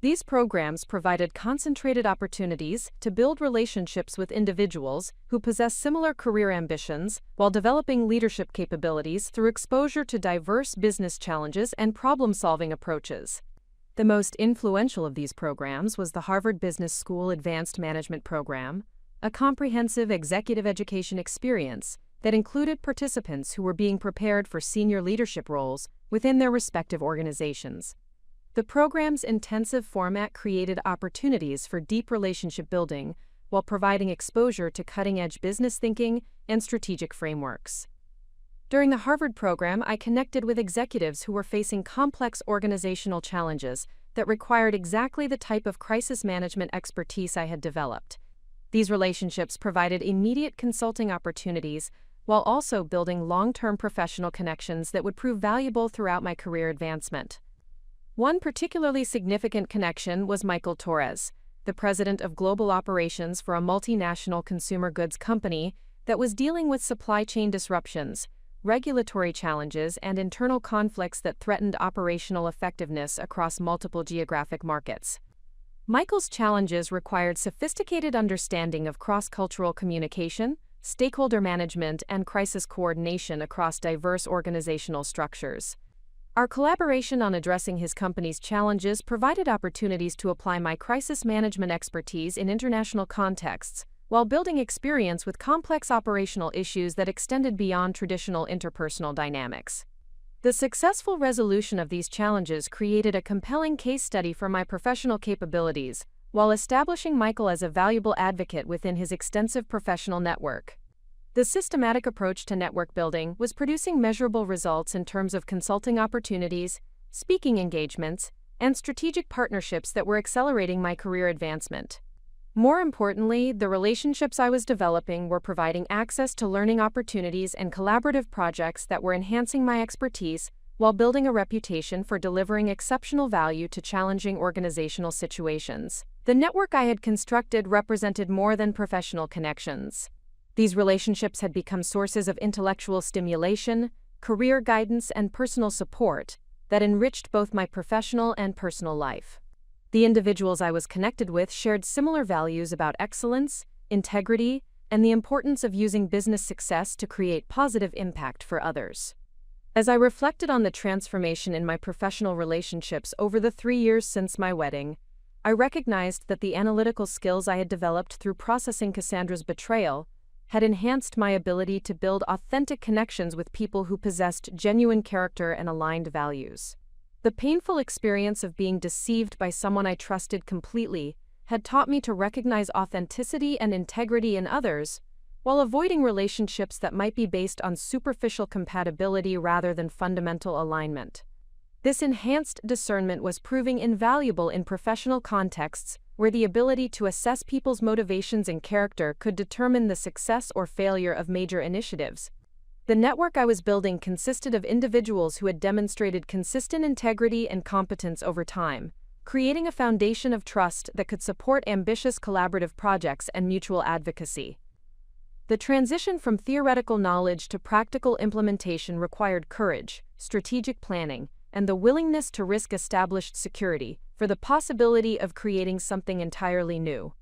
These programs provided concentrated opportunities to build relationships with individuals who possess similar career ambitions while developing leadership capabilities through exposure to diverse business challenges and problem-solving approaches. The most influential of these programs was the Harvard Business School Advanced Management Program, a comprehensive executive education experience that included participants who were being prepared for senior leadership roles within their respective organizations. The program's intensive format created opportunities for deep relationship building while providing exposure to cutting-edge business thinking and strategic frameworks. During the Harvard program, I connected with executives who were facing complex organizational challenges that required exactly the type of crisis management expertise I had developed. These relationships provided immediate consulting opportunities while also building long-term professional connections that would prove valuable throughout my career advancement. One particularly significant connection was Michael Torres, the president of global operations for a multinational consumer goods company that was dealing with supply chain disruptions, regulatory challenges, and internal conflicts that threatened operational effectiveness across multiple geographic markets. Michael's challenges required sophisticated understanding of cross-cultural communication, stakeholder management, and crisis coordination across diverse organizational structures. Our collaboration on addressing his company's challenges provided opportunities to apply my crisis management expertise in international contexts, while building experience with complex operational issues that extended beyond traditional interpersonal dynamics. The successful resolution of these challenges created a compelling case study for my professional capabilities, while establishing Michael as a valuable advocate within his extensive professional network. The systematic approach to network building was producing measurable results in terms of consulting opportunities, speaking engagements, and strategic partnerships that were accelerating my career advancement. More importantly, the relationships I was developing were providing access to learning opportunities and collaborative projects that were enhancing my expertise while building a reputation for delivering exceptional value to challenging organizational situations. The network I had constructed represented more than professional connections. These relationships had become sources of intellectual stimulation, career guidance, and personal support that enriched both my professional and personal life. The individuals I was connected with shared similar values about excellence, integrity, and the importance of using business success to create positive impact for others. As I reflected on the transformation in my professional relationships over the 3 years since my wedding, I recognized that the analytical skills I had developed through processing Cassandra's betrayal had enhanced my ability to build authentic connections with people who possessed genuine character and aligned values. The painful experience of being deceived by someone I trusted completely had taught me to recognize authenticity and integrity in others, while avoiding relationships that might be based on superficial compatibility rather than fundamental alignment. This enhanced discernment was proving invaluable in professional contexts where the ability to assess people's motivations and character could determine the success or failure of major initiatives. The network I was building consisted of individuals who had demonstrated consistent integrity and competence over time, creating a foundation of trust that could support ambitious collaborative projects and mutual advocacy. The transition from theoretical knowledge to practical implementation required courage, strategic planning, and the willingness to risk established security for the possibility of creating something entirely new.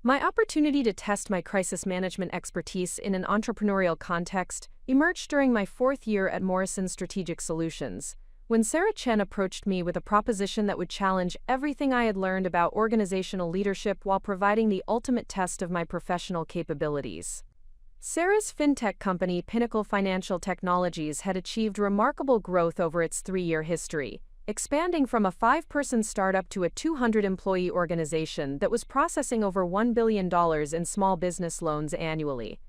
My opportunity to test my crisis management expertise in an entrepreneurial context emerged during my 4th year at Morrison Strategic Solutions, when Sarah Chen approached me with a proposition that would challenge everything I had learned about organizational leadership while providing the ultimate test of my professional capabilities. Sarah's fintech company, Pinnacle Financial Technologies, had achieved remarkable growth over its 3-year history, expanding from a 5-person startup to a 200-employee organization that was processing over $1 billion in small business loans annually.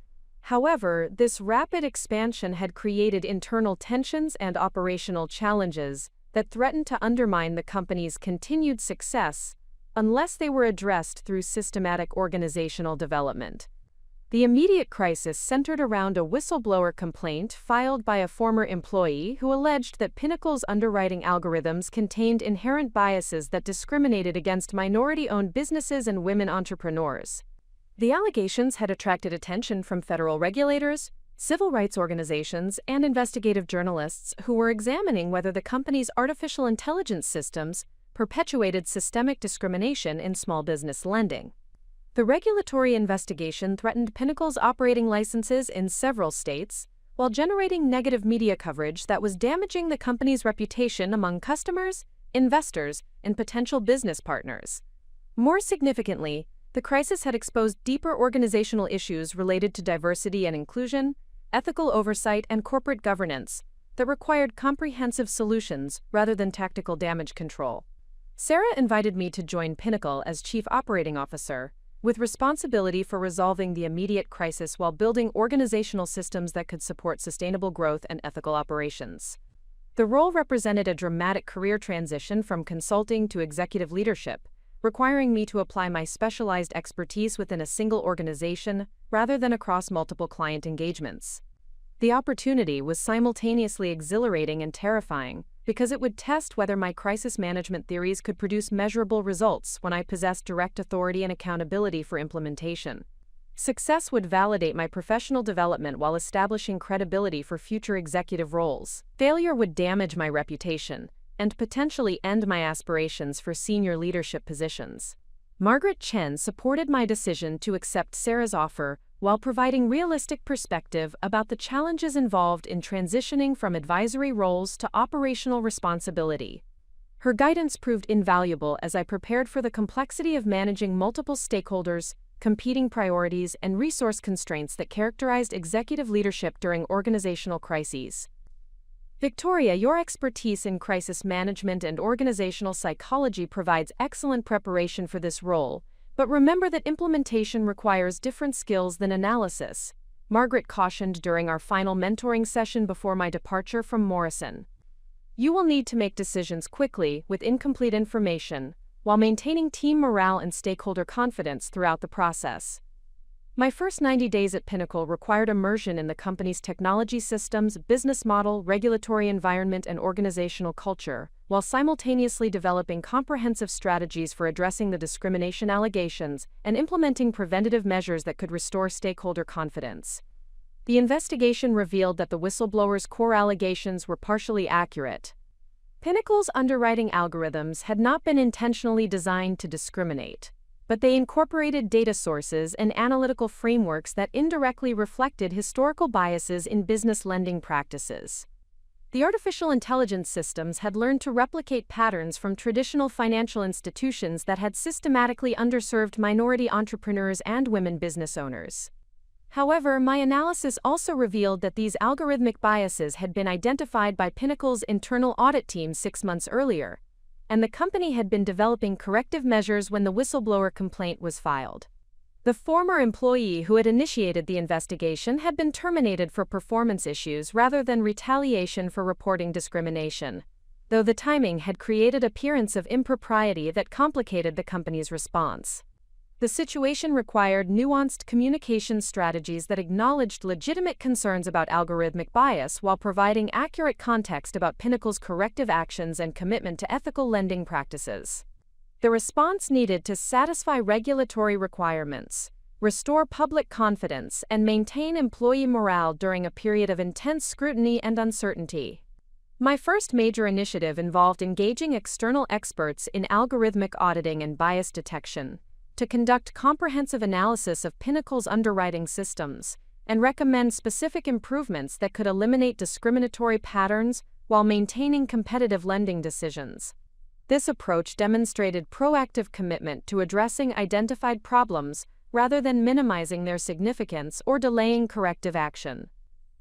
However, this rapid expansion had created internal tensions and operational challenges that threatened to undermine the company's continued success unless they were addressed through systematic organizational development. The immediate crisis centered around a whistleblower complaint filed by a former employee who alleged that Pinnacle's underwriting algorithms contained inherent biases that discriminated against minority-owned businesses and women entrepreneurs. The allegations had attracted attention from federal regulators, civil rights organizations, and investigative journalists who were examining whether the company's artificial intelligence systems perpetuated systemic discrimination in small business lending. The regulatory investigation threatened Pinnacle's operating licenses in several states, while generating negative media coverage that was damaging the company's reputation among customers, investors, and potential business partners. More significantly, the crisis had exposed deeper organizational issues related to diversity and inclusion, ethical oversight, and corporate governance that required comprehensive solutions rather than tactical damage control. Sarah invited me to join Pinnacle as Chief Operating Officer, with responsibility for resolving the immediate crisis while building organizational systems that could support sustainable growth and ethical operations. The role represented a dramatic career transition from consulting to executive leadership, requiring me to apply my specialized expertise within a single organization rather than across multiple client engagements. The opportunity was simultaneously exhilarating and terrifying, because it would test whether my crisis management theories could produce measurable results when I possessed direct authority and accountability for implementation. Success would validate my professional development while establishing credibility for future executive roles. Failure would damage my reputation and potentially end my aspirations for senior leadership positions. Margaret Chen supported my decision to accept Sarah's offer while providing realistic perspective about the challenges involved in transitioning from advisory roles to operational responsibility. Her guidance proved invaluable as I prepared for the complexity of managing multiple stakeholders, competing priorities, and resource constraints that characterized executive leadership during organizational crises. Victoria, your expertise in crisis management and organizational psychology provides excellent preparation for this role, but remember that implementation requires different skills than analysis, Margaret cautioned during our final mentoring session before my departure from Morrison. You will need to make decisions quickly with incomplete information, while maintaining team morale and stakeholder confidence throughout the process. My first 90 days at Pinnacle required immersion in the company's technology systems, business model, regulatory environment, and organizational culture, while simultaneously developing comprehensive strategies for addressing the discrimination allegations and implementing preventative measures that could restore stakeholder confidence. The investigation revealed that the whistleblower's core allegations were partially accurate. Pinnacle's underwriting algorithms had not been intentionally designed to discriminate, but they incorporated data sources and analytical frameworks that indirectly reflected historical biases in business lending practices. The artificial intelligence systems had learned to replicate patterns from traditional financial institutions that had systematically underserved minority entrepreneurs and women business owners. However, my analysis also revealed that these algorithmic biases had been identified by Pinnacle's internal audit team 6 months earlier, and the company had been developing corrective measures when the whistleblower complaint was filed. The former employee who had initiated the investigation had been terminated for performance issues rather than retaliation for reporting discrimination, though the timing had created appearance of impropriety that complicated the company's response. The situation required nuanced communication strategies that acknowledged legitimate concerns about algorithmic bias while providing accurate context about Pinnacle's corrective actions and commitment to ethical lending practices. The response needed to satisfy regulatory requirements, restore public confidence, and maintain employee morale during a period of intense scrutiny and uncertainty. My first major initiative involved engaging external experts in algorithmic auditing and bias detection to conduct comprehensive analysis of Pinnacle's underwriting systems and recommend specific improvements that could eliminate discriminatory patterns while maintaining competitive lending decisions. This approach demonstrated proactive commitment to addressing identified problems rather than minimizing their significance or delaying corrective action.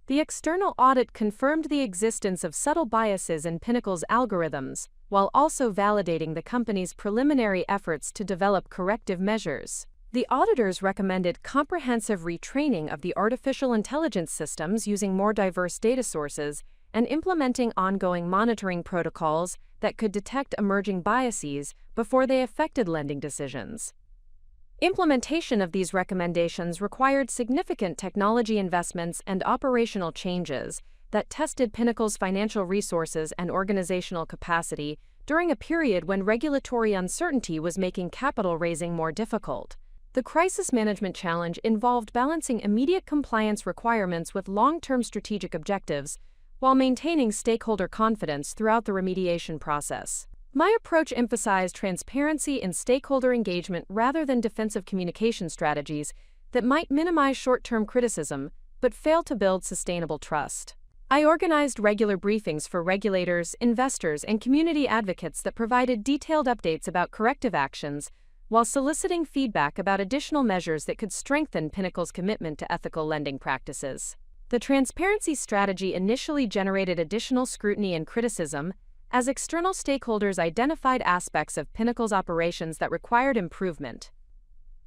The external audit confirmed the existence of subtle biases in Pinnacle's algorithms, while also validating the company's preliminary efforts to develop corrective measures. The auditors recommended comprehensive retraining of the artificial intelligence systems using more diverse data sources and implementing ongoing monitoring protocols that could detect emerging biases before they affected lending decisions. Implementation of these recommendations required significant technology investments and operational changes that tested Pinnacle's financial resources and organizational capacity during a period when regulatory uncertainty was making capital raising more difficult. The crisis management challenge involved balancing immediate compliance requirements with long-term strategic objectives while maintaining stakeholder confidence throughout the remediation process. My approach emphasized transparency and stakeholder engagement rather than defensive communication strategies that might minimize short-term criticism but fail to build sustainable trust. I organized regular briefings for regulators, investors, and community advocates that provided detailed updates about corrective actions while soliciting feedback about additional measures that could strengthen Pinnacle's commitment to ethical lending practices. The transparency strategy initially generated additional scrutiny and criticism, as external stakeholders identified aspects of Pinnacle's operations that required improvement.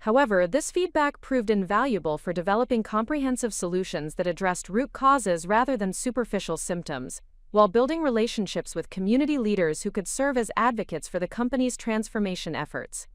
However, this feedback proved invaluable for developing comprehensive solutions that addressed root causes rather than superficial symptoms, while building relationships with community leaders who could serve as advocates for the company's transformation efforts.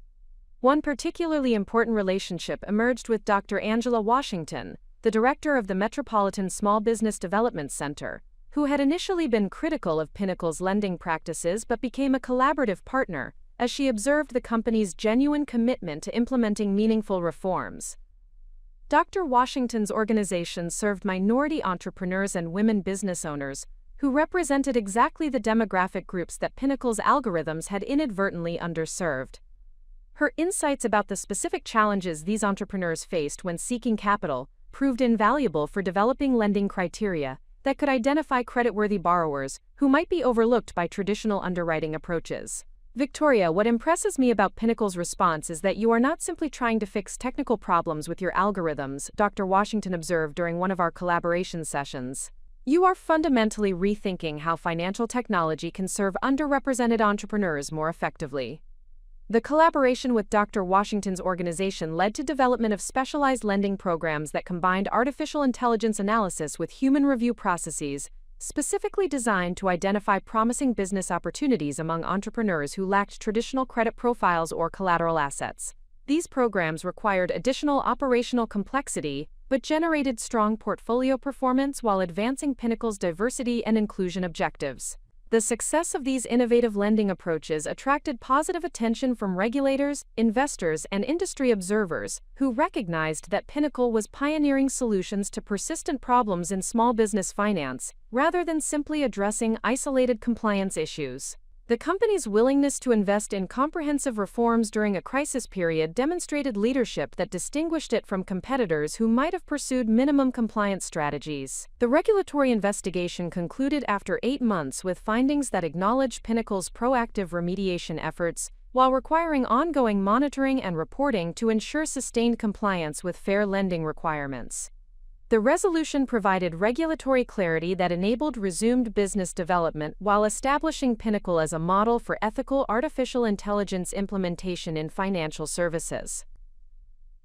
One particularly important relationship emerged with Dr. Angela Washington, the director of the Metropolitan Small Business Development Center, who had initially been critical of Pinnacle's lending practices but became a collaborative partner, as she observed the company's genuine commitment to implementing meaningful reforms. Dr. Washington's organization served minority entrepreneurs and women business owners, who represented exactly the demographic groups that Pinnacle's algorithms had inadvertently underserved. Her insights about the specific challenges these entrepreneurs faced when seeking capital proved invaluable for developing lending criteria that could identify creditworthy borrowers who might be overlooked by traditional underwriting approaches. Victoria, what impresses me about Pinnacle's response is that you are not simply trying to fix technical problems with your algorithms, Dr. Washington observed during one of our collaboration sessions. You are fundamentally rethinking how financial technology can serve underrepresented entrepreneurs more effectively. The collaboration with Dr. Washington's organization led to development of specialized lending programs that combined artificial intelligence analysis with human review processes, specifically designed to identify promising business opportunities among entrepreneurs who lacked traditional credit profiles or collateral assets. These programs required additional operational complexity, but generated strong portfolio performance while advancing Pinnacle's diversity and inclusion objectives. The success of these innovative lending approaches attracted positive attention from regulators, investors, and industry observers, who recognized that Pinnacle was pioneering solutions to persistent problems in small business finance, rather than simply addressing isolated compliance issues. The company's willingness to invest in comprehensive reforms during a crisis period demonstrated leadership that distinguished it from competitors who might have pursued minimum compliance strategies. The regulatory investigation concluded after 8 months with findings that acknowledged Pinnacle's proactive remediation efforts, while requiring ongoing monitoring and reporting to ensure sustained compliance with fair lending requirements. The resolution provided regulatory clarity that enabled resumed business development while establishing Pinnacle as a model for ethical artificial intelligence implementation in financial services.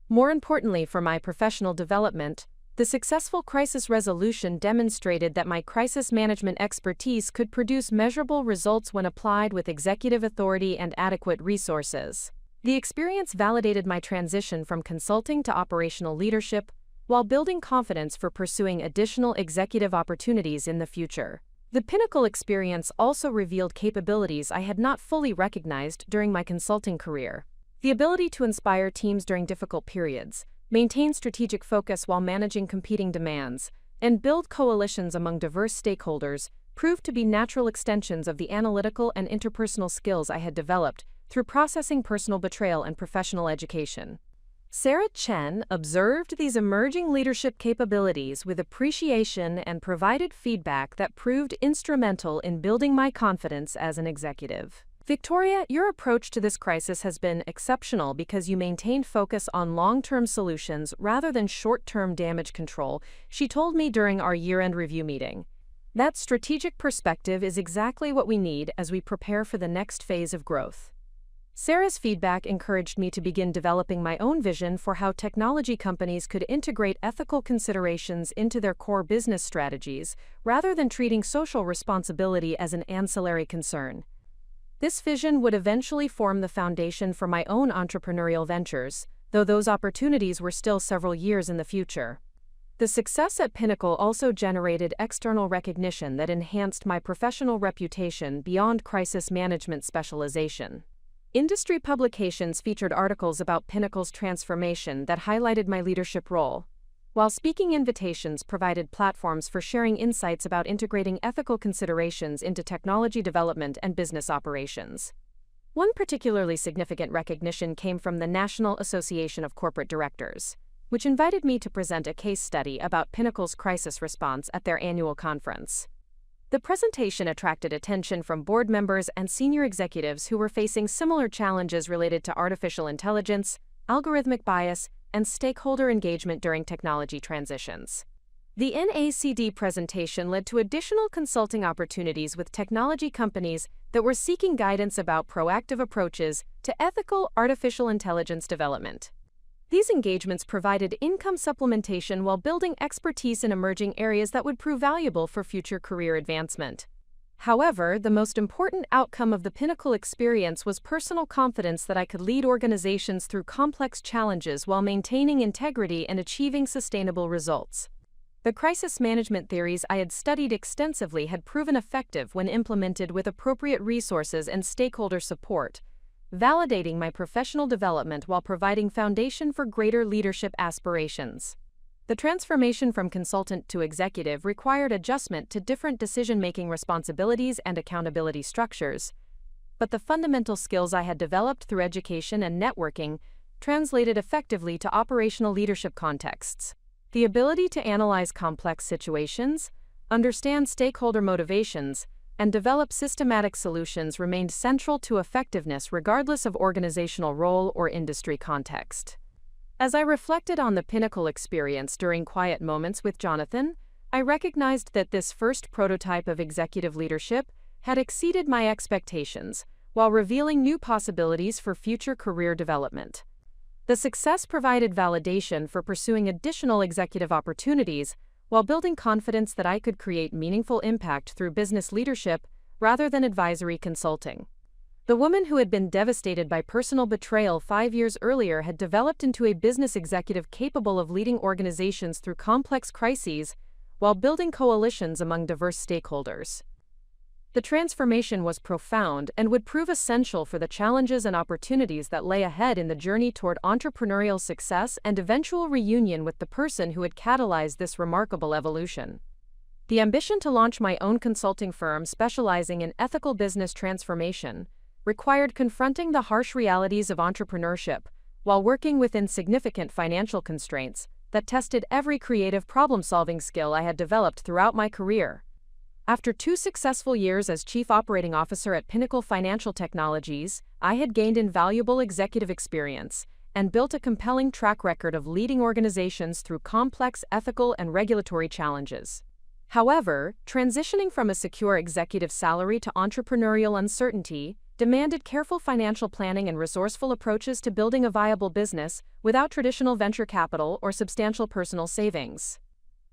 More importantly for my professional development, the successful crisis resolution demonstrated that my crisis management expertise could produce measurable results when applied with executive authority and adequate resources. The experience validated my transition from consulting to operational leadership, while building confidence for pursuing additional executive opportunities in the future. The Pinnacle experience also revealed capabilities I had not fully recognized during my consulting career. The ability to inspire teams during difficult periods, maintain strategic focus while managing competing demands, and build coalitions among diverse stakeholders proved to be natural extensions of the analytical and interpersonal skills I had developed through processing personal betrayal and professional education. Sarah Chen observed these emerging leadership capabilities with appreciation and provided feedback that proved instrumental in building my confidence as an executive. Victoria, your approach to this crisis has been exceptional because you maintained focus on long-term solutions rather than short-term damage control, she told me during our year-end review meeting. That strategic perspective is exactly what we need as we prepare for the next phase of growth. Sarah's feedback encouraged me to begin developing my own vision for how technology companies could integrate ethical considerations into their core business strategies, rather than treating social responsibility as an ancillary concern. This vision would eventually form the foundation for my own entrepreneurial ventures, though those opportunities were still several years in the future. The success at Pinnacle also generated external recognition that enhanced my professional reputation beyond crisis management specialization. Industry publications featured articles about Pinnacle's transformation that highlighted my leadership role, while speaking invitations provided platforms for sharing insights about integrating ethical considerations into technology development and business operations. One particularly significant recognition came from the National Association of Corporate Directors, which invited me to present a case study about Pinnacle's crisis response at their annual conference. The presentation attracted attention from board members and senior executives who were facing similar challenges related to artificial intelligence, algorithmic bias, and stakeholder engagement during technology transitions. The NACD presentation led to additional consulting opportunities with technology companies that were seeking guidance about proactive approaches to ethical artificial intelligence development. These engagements provided income supplementation while building expertise in emerging areas that would prove valuable for future career advancement. However, the most important outcome of the Pinnacle experience was personal confidence that I could lead organizations through complex challenges while maintaining integrity and achieving sustainable results. The crisis management theories I had studied extensively had proven effective when implemented with appropriate resources and stakeholder support, validating my professional development while providing foundation for greater leadership aspirations. The transformation from consultant to executive required adjustment to different decision-making responsibilities and accountability structures, but the fundamental skills I had developed through education and networking translated effectively to operational leadership contexts. The ability to analyze complex situations, understand stakeholder motivations, and develop systematic solutions remained central to effectiveness regardless of organizational role or industry context. As I reflected on the Pinnacle experience during quiet moments with Jonathan, I recognized that this first prototype of executive leadership had exceeded my expectations while revealing new possibilities for future career development. The success provided validation for pursuing additional executive opportunities while building confidence that I could create meaningful impact through business leadership rather than advisory consulting. The woman who had been devastated by personal betrayal 5 years earlier had developed into a business executive capable of leading organizations through complex crises while building coalitions among diverse stakeholders. The transformation was profound and would prove essential for the challenges and opportunities that lay ahead in the journey toward entrepreneurial success and eventual reunion with the person who had catalyzed this remarkable evolution. The ambition to launch my own consulting firm specializing in ethical business transformation required confronting the harsh realities of entrepreneurship while working within significant financial constraints that tested every creative problem-solving skill I had developed throughout my career. After 2 successful years as Chief Operating Officer at Pinnacle Financial Technologies, I had gained invaluable executive experience and built a compelling track record of leading organizations through complex ethical and regulatory challenges. However, transitioning from a secure executive salary to entrepreneurial uncertainty demanded careful financial planning and resourceful approaches to building a viable business without traditional venture capital or substantial personal savings.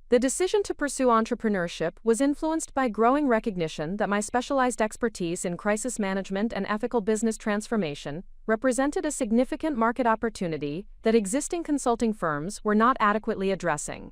The decision to pursue entrepreneurship was influenced by growing recognition that my specialized expertise in crisis management and ethical business transformation represented a significant market opportunity that existing consulting firms were not adequately addressing.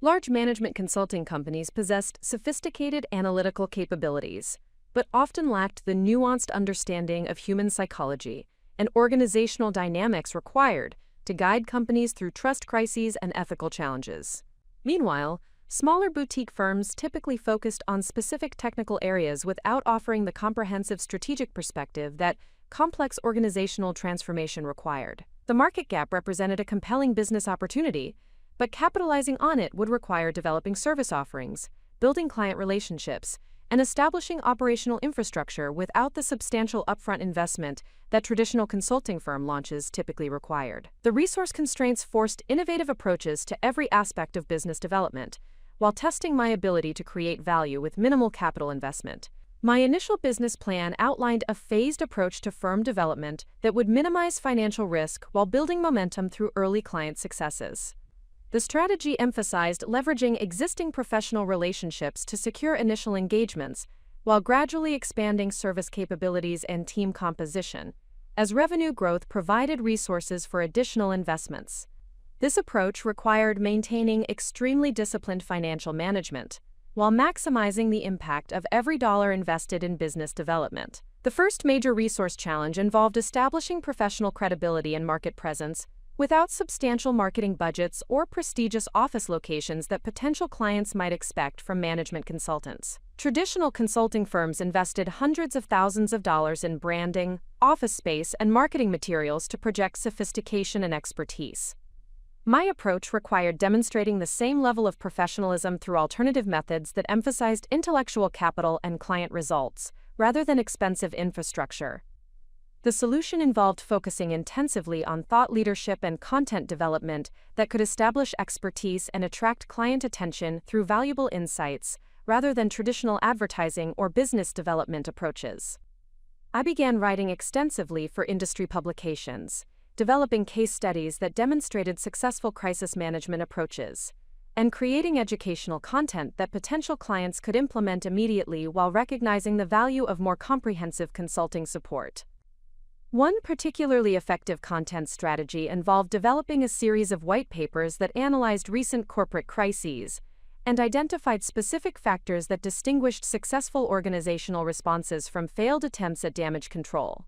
Large management consulting companies possessed sophisticated analytical capabilities, but often lacked the nuanced understanding of human psychology and organizational dynamics required to guide companies through trust crises and ethical challenges. Meanwhile, smaller boutique firms typically focused on specific technical areas without offering the comprehensive strategic perspective that complex organizational transformation required. The market gap represented a compelling business opportunity, but capitalizing on it would require developing service offerings, building client relationships, and establishing operational infrastructure without the substantial upfront investment that traditional consulting firm launches typically required. The resource constraints forced innovative approaches to every aspect of business development, while testing my ability to create value with minimal capital investment. My initial business plan outlined a phased approach to firm development that would minimize financial risk while building momentum through early client successes. The strategy emphasized leveraging existing professional relationships to secure initial engagements, while gradually expanding service capabilities and team composition, as revenue growth provided resources for additional investments. This approach required maintaining extremely disciplined financial management, while maximizing the impact of every dollar invested in business development. The first major resource challenge involved establishing professional credibility and market presence without substantial marketing budgets or prestigious office locations that potential clients might expect from management consultants. Traditional consulting firms invested hundreds of thousands of dollars in branding, office space, and marketing materials to project sophistication and expertise. My approach required demonstrating the same level of professionalism through alternative methods that emphasized intellectual capital and client results, rather than expensive infrastructure. The solution involved focusing intensively on thought leadership and content development that could establish expertise and attract client attention through valuable insights, rather than traditional advertising or business development approaches. I began writing extensively for industry publications, developing case studies that demonstrated successful crisis management approaches, and creating educational content that potential clients could implement immediately while recognizing the value of more comprehensive consulting support. One particularly effective content strategy involved developing a series of white papers that analyzed recent corporate crises and identified specific factors that distinguished successful organizational responses from failed attempts at damage control.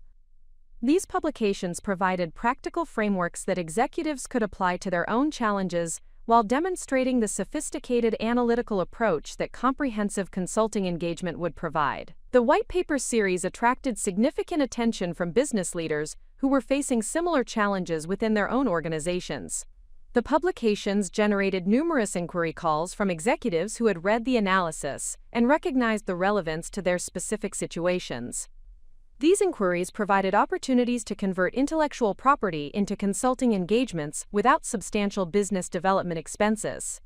These publications provided practical frameworks that executives could apply to their own challenges while demonstrating the sophisticated analytical approach that comprehensive consulting engagement would provide. The white paper series attracted significant attention from business leaders who were facing similar challenges within their own organizations. The publications generated numerous inquiry calls from executives who had read the analysis and recognized the relevance to their specific situations. These inquiries provided opportunities to convert intellectual property into consulting engagements without substantial business development expenses.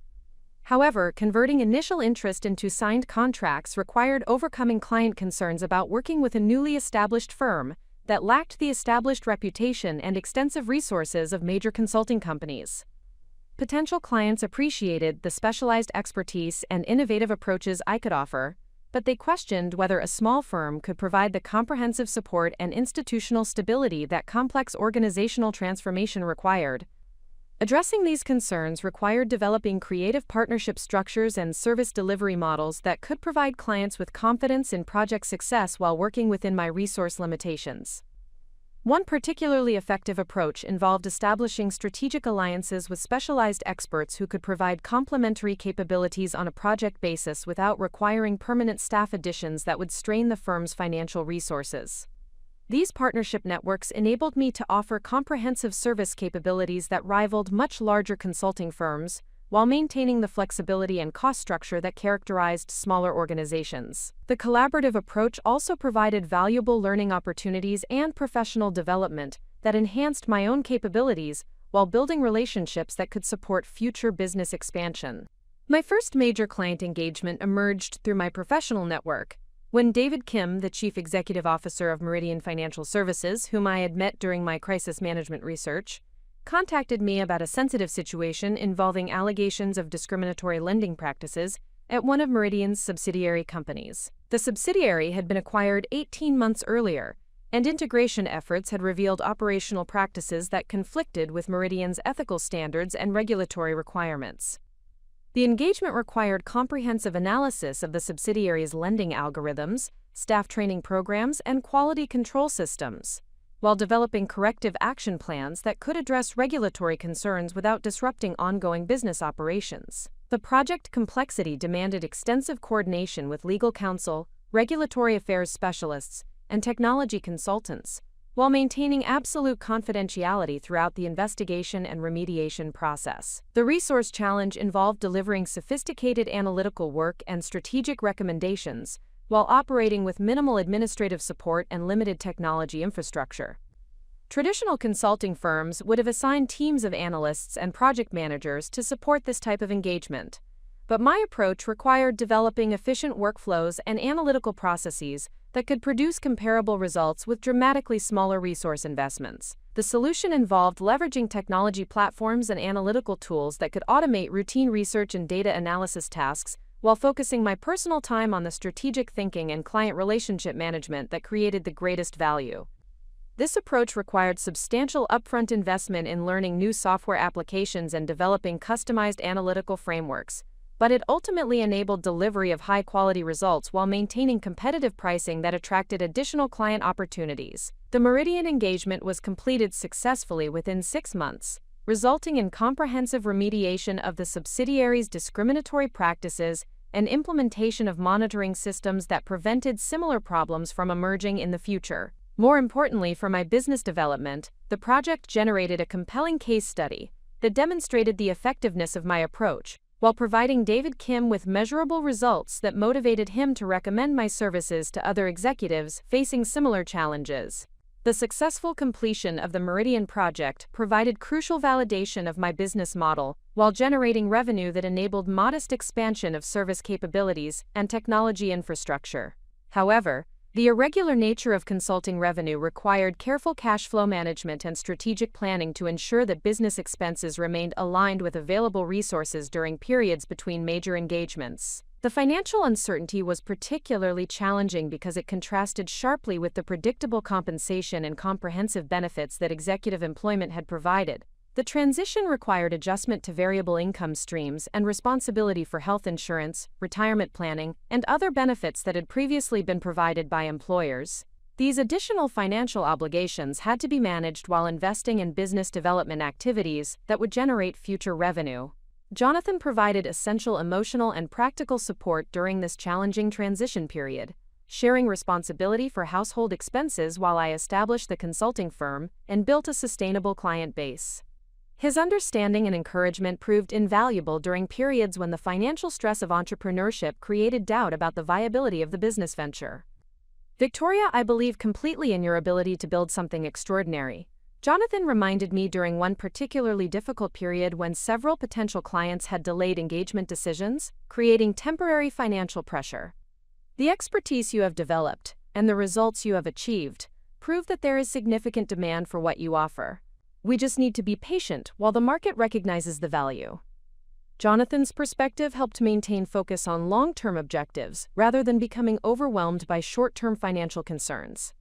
However, converting initial interest into signed contracts required overcoming client concerns about working with a newly established firm that lacked the established reputation and extensive resources of major consulting companies. Potential clients appreciated the specialized expertise and innovative approaches I could offer, but they questioned whether a small firm could provide the comprehensive support and institutional stability that complex organizational transformation required. Addressing these concerns required developing creative partnership structures and service delivery models that could provide clients with confidence in project success while working within my resource limitations. One particularly effective approach involved establishing strategic alliances with specialized experts who could provide complementary capabilities on a project basis without requiring permanent staff additions that would strain the firm's financial resources. These partnership networks enabled me to offer comprehensive service capabilities that rivaled much larger consulting firms, while maintaining the flexibility and cost structure that characterized smaller organizations. The collaborative approach also provided valuable learning opportunities and professional development that enhanced my own capabilities while building relationships that could support future business expansion. My first major client engagement emerged through my professional network, when David Kim, the Chief Executive Officer of Meridian Financial Services, whom I had met during my crisis management research, contacted me about a sensitive situation involving allegations of discriminatory lending practices at one of Meridian's subsidiary companies. The subsidiary had been acquired 18 months earlier, and integration efforts had revealed operational practices that conflicted with Meridian's ethical standards and regulatory requirements. The engagement required comprehensive analysis of the subsidiary's lending algorithms, staff training programs, and quality control systems, while developing corrective action plans that could address regulatory concerns without disrupting ongoing business operations. The project complexity demanded extensive coordination with legal counsel, regulatory affairs specialists, and technology consultants, while maintaining absolute confidentiality throughout the investigation and remediation process. The resource challenge involved delivering sophisticated analytical work and strategic recommendations, while operating with minimal administrative support and limited technology infrastructure. Traditional consulting firms would have assigned teams of analysts and project managers to support this type of engagement, but my approach required developing efficient workflows and analytical processes that could produce comparable results with dramatically smaller resource investments. The solution involved leveraging technology platforms and analytical tools that could automate routine research and data analysis tasks, while focusing my personal time on the strategic thinking and client relationship management that created the greatest value. This approach required substantial upfront investment in learning new software applications and developing customized analytical frameworks, but it ultimately enabled delivery of high-quality results while maintaining competitive pricing that attracted additional client opportunities. The Meridian engagement was completed successfully within 6 months, resulting in comprehensive remediation of the subsidiary's discriminatory practices and implementation of monitoring systems that prevented similar problems from emerging in the future. More importantly for my business development, the project generated a compelling case study that demonstrated the effectiveness of my approach, while providing David Kim with measurable results that motivated him to recommend my services to other executives facing similar challenges. The successful completion of the Meridian project provided crucial validation of my business model, while generating revenue that enabled modest expansion of service capabilities and technology infrastructure. However, the irregular nature of consulting revenue required careful cash flow management and strategic planning to ensure that business expenses remained aligned with available resources during periods between major engagements. The financial uncertainty was particularly challenging because it contrasted sharply with the predictable compensation and comprehensive benefits that executive employment had provided. The transition required adjustment to variable income streams and responsibility for health insurance, retirement planning, and other benefits that had previously been provided by employers. These additional financial obligations had to be managed while investing in business development activities that would generate future revenue. Jonathan provided essential emotional and practical support during this challenging transition period, sharing responsibility for household expenses while I established the consulting firm and built a sustainable client base. His understanding and encouragement proved invaluable during periods when the financial stress of entrepreneurship created doubt about the viability of the business venture. Victoria, I believe completely in your ability to build something extraordinary. Jonathan reminded me during one particularly difficult period when several potential clients had delayed engagement decisions, creating temporary financial pressure. The expertise you have developed and the results you have achieved prove that there is significant demand for what you offer. We just need to be patient while the market recognizes the value. Jonathan's perspective helped maintain focus on long-term objectives rather than becoming overwhelmed by short-term financial concerns.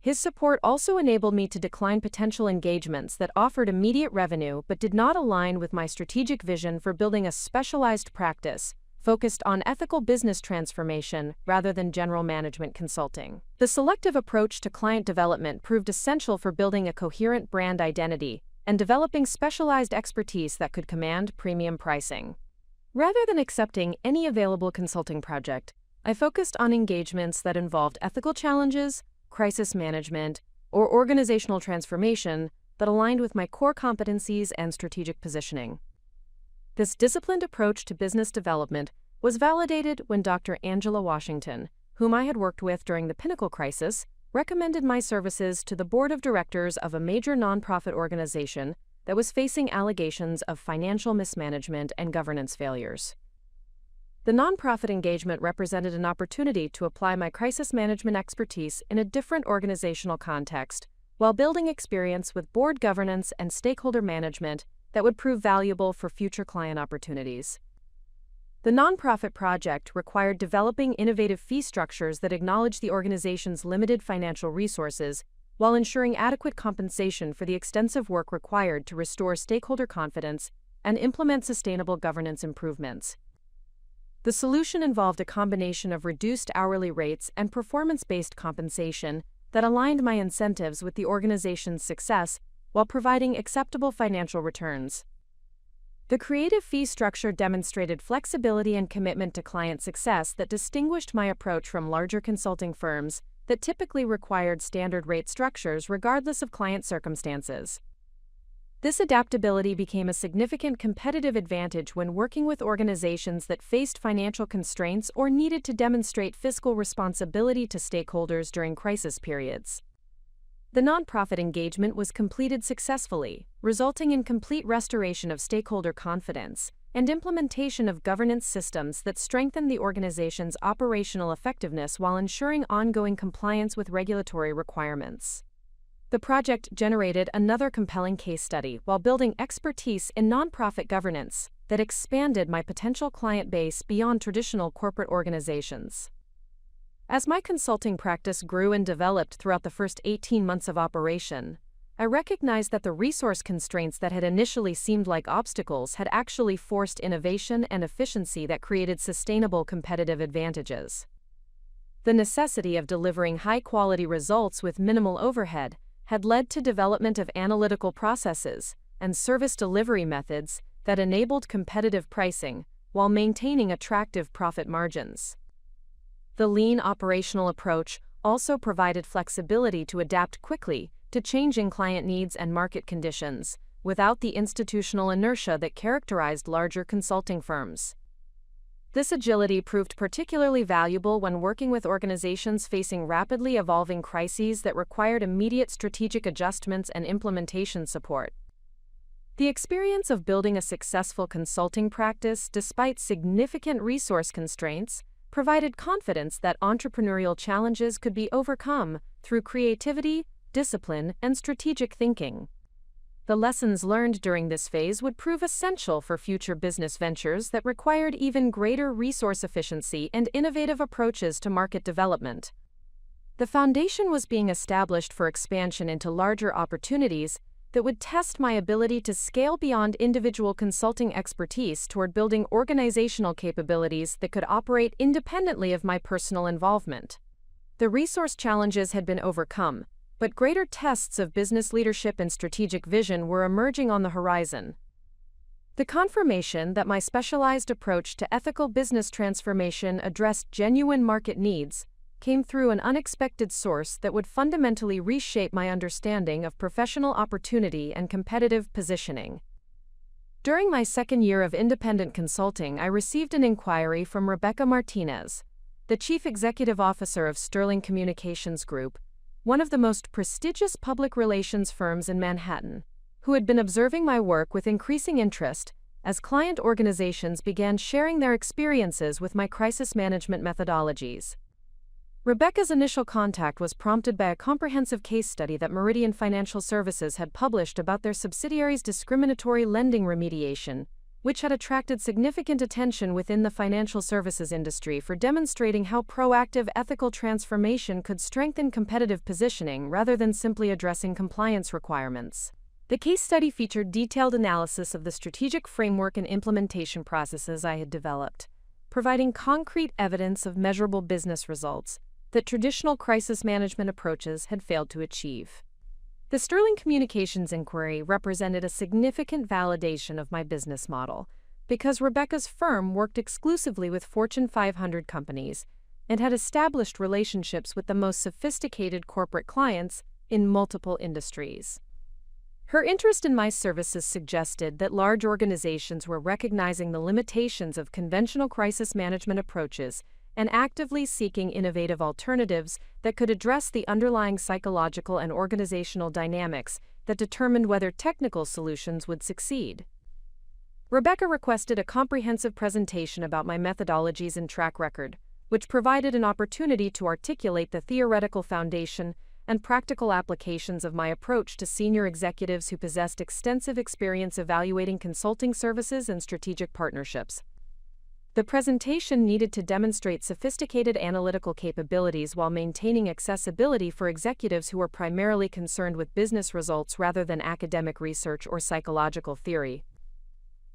His support also enabled me to decline potential engagements that offered immediate revenue but did not align with my strategic vision for building a specialized practice focused on ethical business transformation rather than general management consulting. The selective approach to client development proved essential for building a coherent brand identity and developing specialized expertise that could command premium pricing. Rather than accepting any available consulting project, I focused on engagements that involved ethical challenges, crisis management, or organizational transformation that aligned with my core competencies and strategic positioning. This disciplined approach to business development was validated when Dr. Angela Washington, whom I had worked with during the Pinnacle crisis, recommended my services to the board of directors of a major nonprofit organization that was facing allegations of financial mismanagement and governance failures. The nonprofit engagement represented an opportunity to apply my crisis management expertise in a different organizational context, while building experience with board governance and stakeholder management that would prove valuable for future client opportunities. The nonprofit project required developing innovative fee structures that acknowledge the organization's limited financial resources while ensuring adequate compensation for the extensive work required to restore stakeholder confidence and implement sustainable governance improvements. The solution involved a combination of reduced hourly rates and performance-based compensation that aligned my incentives with the organization's success while providing acceptable financial returns. The creative fee structure demonstrated flexibility and commitment to client success that distinguished my approach from larger consulting firms that typically required standard rate structures regardless of client circumstances. This adaptability became a significant competitive advantage when working with organizations that faced financial constraints or needed to demonstrate fiscal responsibility to stakeholders during crisis periods. The nonprofit engagement was completed successfully, resulting in complete restoration of stakeholder confidence and implementation of governance systems that strengthened the organization's operational effectiveness while ensuring ongoing compliance with regulatory requirements. The project generated another compelling case study while building expertise in nonprofit governance that expanded my potential client base beyond traditional corporate organizations. As my consulting practice grew and developed throughout the first 18 months of operation, I recognized that the resource constraints that had initially seemed like obstacles had actually forced innovation and efficiency that created sustainable competitive advantages. The necessity of delivering high-quality results with minimal overhead had led to development of analytical processes and service delivery methods that enabled competitive pricing while maintaining attractive profit margins. The lean operational approach also provided flexibility to adapt quickly to changing client needs and market conditions, without the institutional inertia that characterized larger consulting firms. This agility proved particularly valuable when working with organizations facing rapidly evolving crises that required immediate strategic adjustments and implementation support. The experience of building a successful consulting practice despite significant resource constraints provided confidence that entrepreneurial challenges could be overcome through creativity, discipline, and strategic thinking. The lessons learned during this phase would prove essential for future business ventures that required even greater resource efficiency and innovative approaches to market development. The foundation was being established for expansion into larger opportunities that would test my ability to scale beyond individual consulting expertise toward building organizational capabilities that could operate independently of my personal involvement. The resource challenges had been overcome, but greater tests of business leadership and strategic vision were emerging on the horizon. The confirmation that my specialized approach to ethical business transformation addressed genuine market needs came through an unexpected source that would fundamentally reshape my understanding of professional opportunity and competitive positioning. During my second year of independent consulting, I received an inquiry from Rebecca Martinez, the Chief Executive Officer of Sterling Communications Group, one of the most prestigious public relations firms in Manhattan, who had been observing my work with increasing interest as client organizations began sharing their experiences with my crisis management methodologies. Rebecca's initial contact was prompted by a comprehensive case study that Meridian Financial Services had published about their subsidiary's discriminatory lending remediation, which had attracted significant attention within the financial services industry for demonstrating how proactive ethical transformation could strengthen competitive positioning rather than simply addressing compliance requirements. The case study featured detailed analysis of the strategic framework and implementation processes I had developed, providing concrete evidence of measurable business results that traditional crisis management approaches had failed to achieve. The Sterling Communications inquiry represented a significant validation of my business model, because Rebecca's firm worked exclusively with Fortune 500 companies and had established relationships with the most sophisticated corporate clients in multiple industries. Her interest in my services suggested that large organizations were recognizing the limitations of conventional crisis management approaches and actively seeking innovative alternatives that could address the underlying psychological and organizational dynamics that determined whether technical solutions would succeed. Rebecca requested a comprehensive presentation about my methodologies and track record, which provided an opportunity to articulate the theoretical foundation and practical applications of my approach to senior executives who possessed extensive experience evaluating consulting services and strategic partnerships. The presentation needed to demonstrate sophisticated analytical capabilities while maintaining accessibility for executives who were primarily concerned with business results rather than academic research or psychological theory.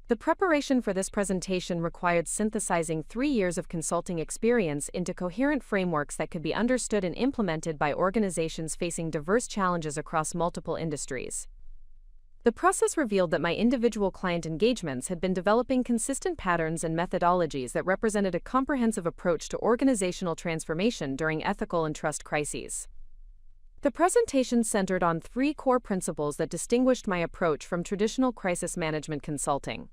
The preparation for this presentation required synthesizing 3 years of consulting experience into coherent frameworks that could be understood and implemented by organizations facing diverse challenges across multiple industries. The process revealed that my individual client engagements had been developing consistent patterns and methodologies that represented a comprehensive approach to organizational transformation during ethical and trust crises. The presentation centered on 3 core principles that distinguished my approach from traditional crisis management consulting.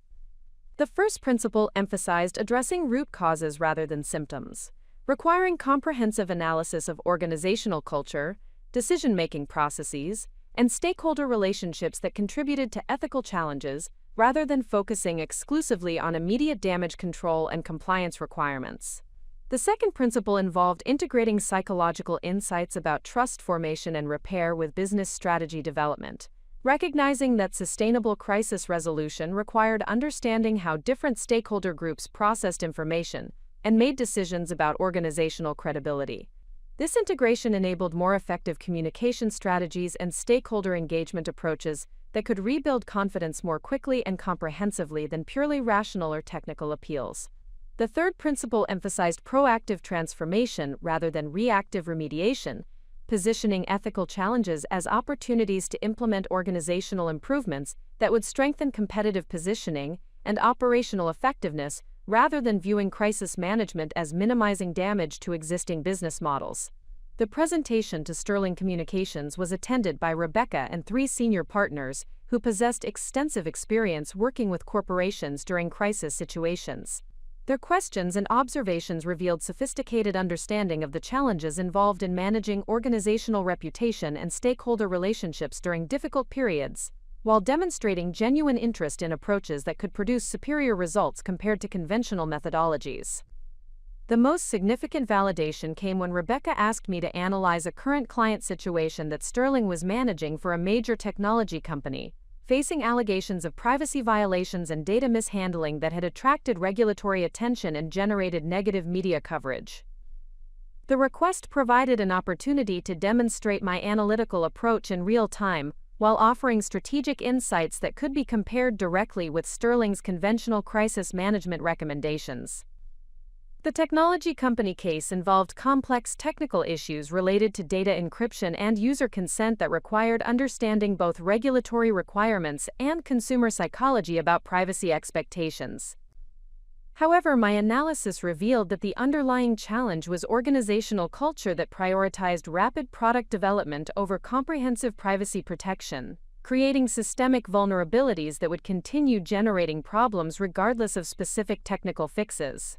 The first principle emphasized addressing root causes rather than symptoms, requiring comprehensive analysis of organizational culture, decision-making processes, and stakeholder relationships that contributed to ethical challenges rather than focusing exclusively on immediate damage control and compliance requirements. The second principle involved integrating psychological insights about trust formation and repair with business strategy development, recognizing that sustainable crisis resolution required understanding how different stakeholder groups processed information and made decisions about organizational credibility. This integration enabled more effective communication strategies and stakeholder engagement approaches that could rebuild confidence more quickly and comprehensively than purely rational or technical appeals. The third principle emphasized proactive transformation rather than reactive remediation, positioning ethical challenges as opportunities to implement organizational improvements that would strengthen competitive positioning and operational effectiveness rather than viewing crisis management as minimizing damage to existing business models. The presentation to Sterling Communications was attended by Rebecca and 3 senior partners who possessed extensive experience working with corporations during crisis situations. Their questions and observations revealed sophisticated understanding of the challenges involved in managing organizational reputation and stakeholder relationships during difficult periods, while demonstrating genuine interest in approaches that could produce superior results compared to conventional methodologies. The most significant validation came when Rebecca asked me to analyze a current client situation that Sterling was managing for a major technology company, facing allegations of privacy violations and data mishandling that had attracted regulatory attention and generated negative media coverage. The request provided an opportunity to demonstrate my analytical approach in real time, while offering strategic insights that could be compared directly with Sterling's conventional crisis management recommendations. The technology company case involved complex technical issues related to data encryption and user consent that required understanding both regulatory requirements and consumer psychology about privacy expectations. However, my analysis revealed that the underlying challenge was organizational culture that prioritized rapid product development over comprehensive privacy protection, creating systemic vulnerabilities that would continue generating problems regardless of specific technical fixes.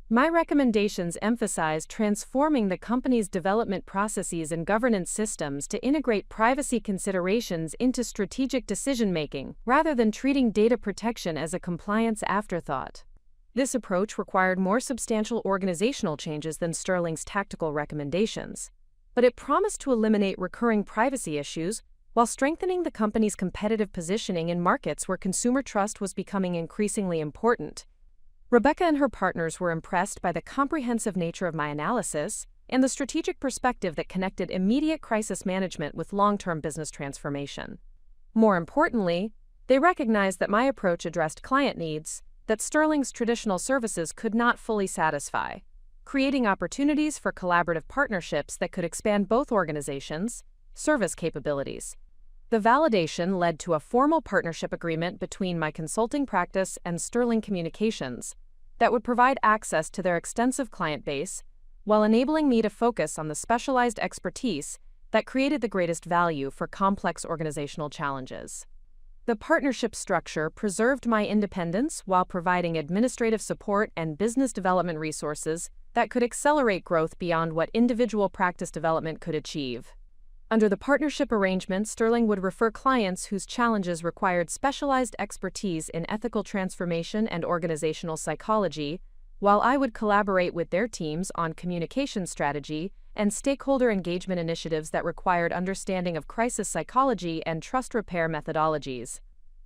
My recommendations emphasize transforming the company's development processes and governance systems to integrate privacy considerations into strategic decision-making, rather than treating data protection as a compliance afterthought. This approach required more substantial organizational changes than Sterling's tactical recommendations, but it promised to eliminate recurring privacy issues while strengthening the company's competitive positioning in markets where consumer trust was becoming increasingly important. Rebecca and her partners were impressed by the comprehensive nature of my analysis and the strategic perspective that connected immediate crisis management with long-term business transformation. More importantly, they recognized that my approach addressed client needs that Sterling's traditional services could not fully satisfy, creating opportunities for collaborative partnerships that could expand both organizations' service capabilities. The validation led to a formal partnership agreement between my consulting practice and Sterling Communications that would provide access to their extensive client base, while enabling me to focus on the specialized expertise that created the greatest value for complex organizational challenges. The partnership structure preserved my independence while providing administrative support and business development resources that could accelerate growth beyond what individual practice development could achieve. Under the partnership arrangement, Sterling would refer clients whose challenges required specialized expertise in ethical transformation and organizational psychology, while I would collaborate with their teams on communication strategy and stakeholder engagement initiatives that required understanding of crisis psychology and trust repair methodologies.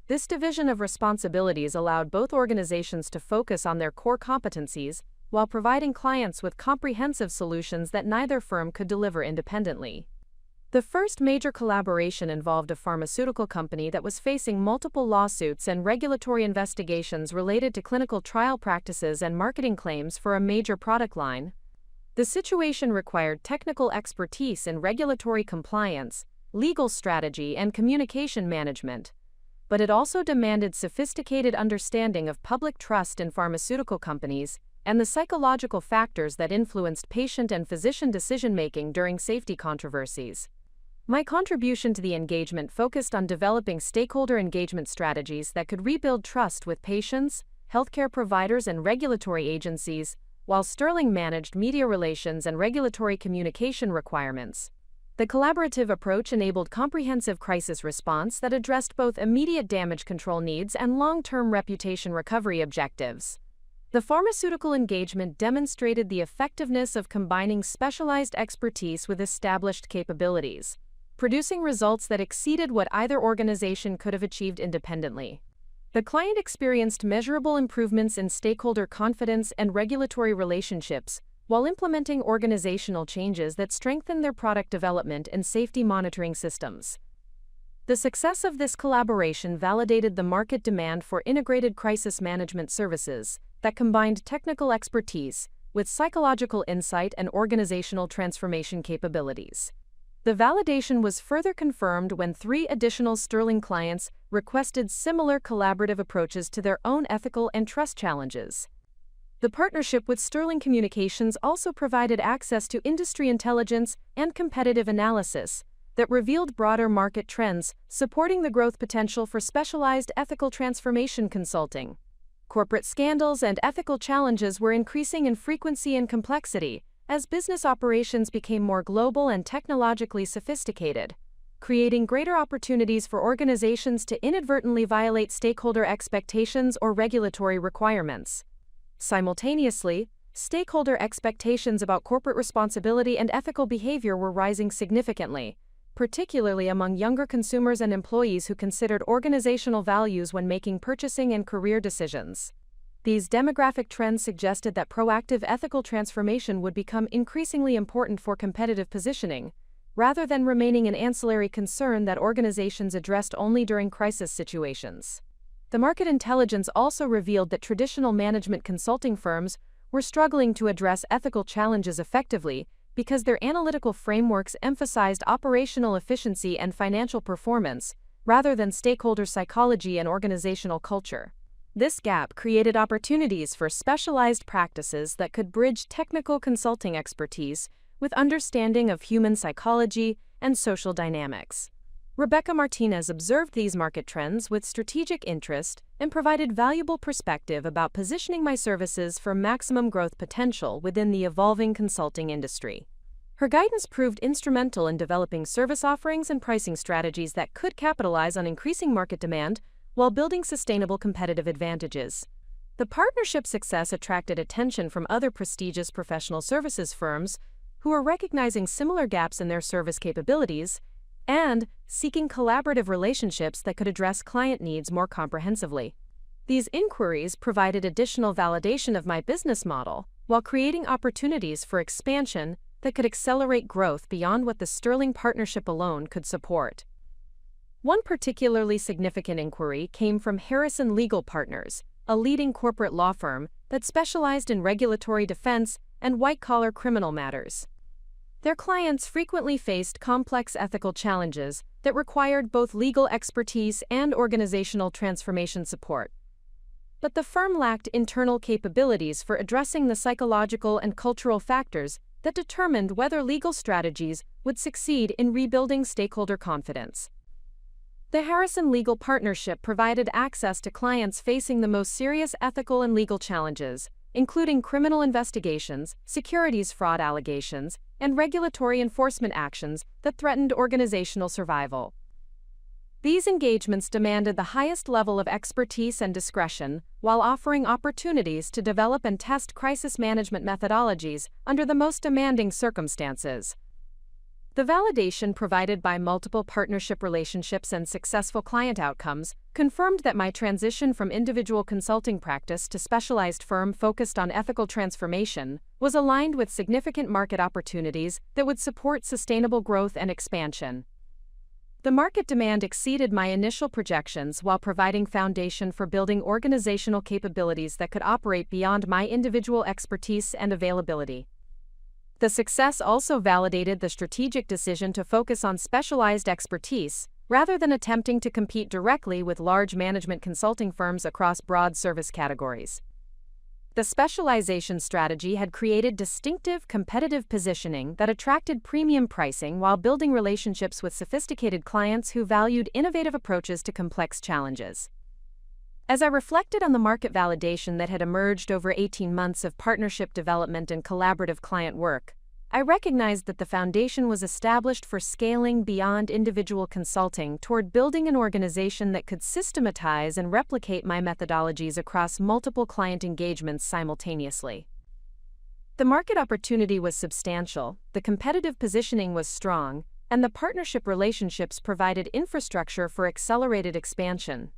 This division of responsibilities allowed both organizations to focus on their core competencies while providing clients with comprehensive solutions that neither firm could deliver independently. The first major collaboration involved a pharmaceutical company that was facing multiple lawsuits and regulatory investigations related to clinical trial practices and marketing claims for a major product line. The situation required technical expertise in regulatory compliance, legal strategy, and communication management, but it also demanded sophisticated understanding of public trust in pharmaceutical companies and the psychological factors that influenced patient and physician decision-making during safety controversies. My contribution to the engagement focused on developing stakeholder engagement strategies that could rebuild trust with patients, healthcare providers, and regulatory agencies, while Sterling managed media relations and regulatory communication requirements. The collaborative approach enabled comprehensive crisis response that addressed both immediate damage control needs and long-term reputation recovery objectives. The pharmaceutical engagement demonstrated the effectiveness of combining specialized expertise with established capabilities, producing results that exceeded what either organization could have achieved independently. The client experienced measurable improvements in stakeholder confidence and regulatory relationships, while implementing organizational changes that strengthen their product development and safety monitoring systems. The success of this collaboration validated the market demand for integrated crisis management services that combined technical expertise with psychological insight and organizational transformation capabilities. The validation was further confirmed when 3 additional Sterling clients requested similar collaborative approaches to their own ethical and trust challenges. The partnership with Sterling Communications also provided access to industry intelligence and competitive analysis that revealed broader market trends, supporting the growth potential for specialized ethical transformation consulting. Corporate scandals and ethical challenges were increasing in frequency and complexity as business operations became more global and technologically sophisticated, creating greater opportunities for organizations to inadvertently violate stakeholder expectations or regulatory requirements. Simultaneously, stakeholder expectations about corporate responsibility and ethical behavior were rising significantly, particularly among younger consumers and employees who considered organizational values when making purchasing and career decisions. These demographic trends suggested that proactive ethical transformation would become increasingly important for competitive positioning, rather than remaining an ancillary concern that organizations addressed only during crisis situations. The market intelligence also revealed that traditional management consulting firms were struggling to address ethical challenges effectively because their analytical frameworks emphasized operational efficiency and financial performance, rather than stakeholder psychology and organizational culture. This gap created opportunities for specialized practices that could bridge technical consulting expertise with understanding of human psychology and social dynamics. Rebecca Martinez observed these market trends with strategic interest and provided valuable perspective about positioning my services for maximum growth potential within the evolving consulting industry. Her guidance proved instrumental in developing service offerings and pricing strategies that could capitalize on increasing market demand while building sustainable competitive advantages. The partnership's success attracted attention from other prestigious professional services firms who are recognizing similar gaps in their service capabilities and seeking collaborative relationships that could address client needs more comprehensively. These inquiries provided additional validation of my business model while creating opportunities for expansion that could accelerate growth beyond what the Sterling partnership alone could support. One particularly significant inquiry came from Harrison Legal Partners, a leading corporate law firm that specialized in regulatory defense and white-collar criminal matters. Their clients frequently faced complex ethical challenges that required both legal expertise and organizational transformation support. But the firm lacked internal capabilities for addressing the psychological and cultural factors that determined whether legal strategies would succeed in rebuilding stakeholder confidence. The Harrison Legal Partnership provided access to clients facing the most serious ethical and legal challenges, including criminal investigations, securities fraud allegations, and regulatory enforcement actions that threatened organizational survival. These engagements demanded the highest level of expertise and discretion, while offering opportunities to develop and test crisis management methodologies under the most demanding circumstances. The validation provided by multiple partnership relationships and successful client outcomes confirmed that my transition from individual consulting practice to specialized firm focused on ethical transformation was aligned with significant market opportunities that would support sustainable growth and expansion. The market demand exceeded my initial projections while providing foundation for building organizational capabilities that could operate beyond my individual expertise and availability. The success also validated the strategic decision to focus on specialized expertise, rather than attempting to compete directly with large management consulting firms across broad service categories. The specialization strategy had created distinctive competitive positioning that attracted premium pricing while building relationships with sophisticated clients who valued innovative approaches to complex challenges. As I reflected on the market validation that had emerged over 18 months of partnership development and collaborative client work, I recognized that the foundation was established for scaling beyond individual consulting toward building an organization that could systematize and replicate my methodologies across multiple client engagements simultaneously. The market opportunity was substantial, the competitive positioning was strong, and the partnership relationships provided infrastructure for accelerated expansion.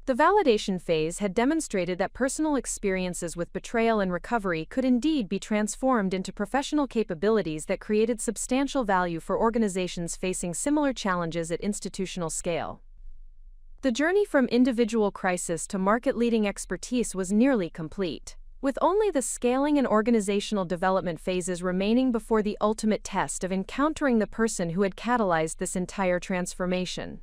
The validation phase had demonstrated that personal experiences with betrayal and recovery could indeed be transformed into professional capabilities that created substantial value for organizations facing similar challenges at institutional scale. The journey from individual crisis to market-leading expertise was nearly complete, with only the scaling and organizational development phases remaining before the ultimate test of encountering the person who had catalyzed this entire transformation.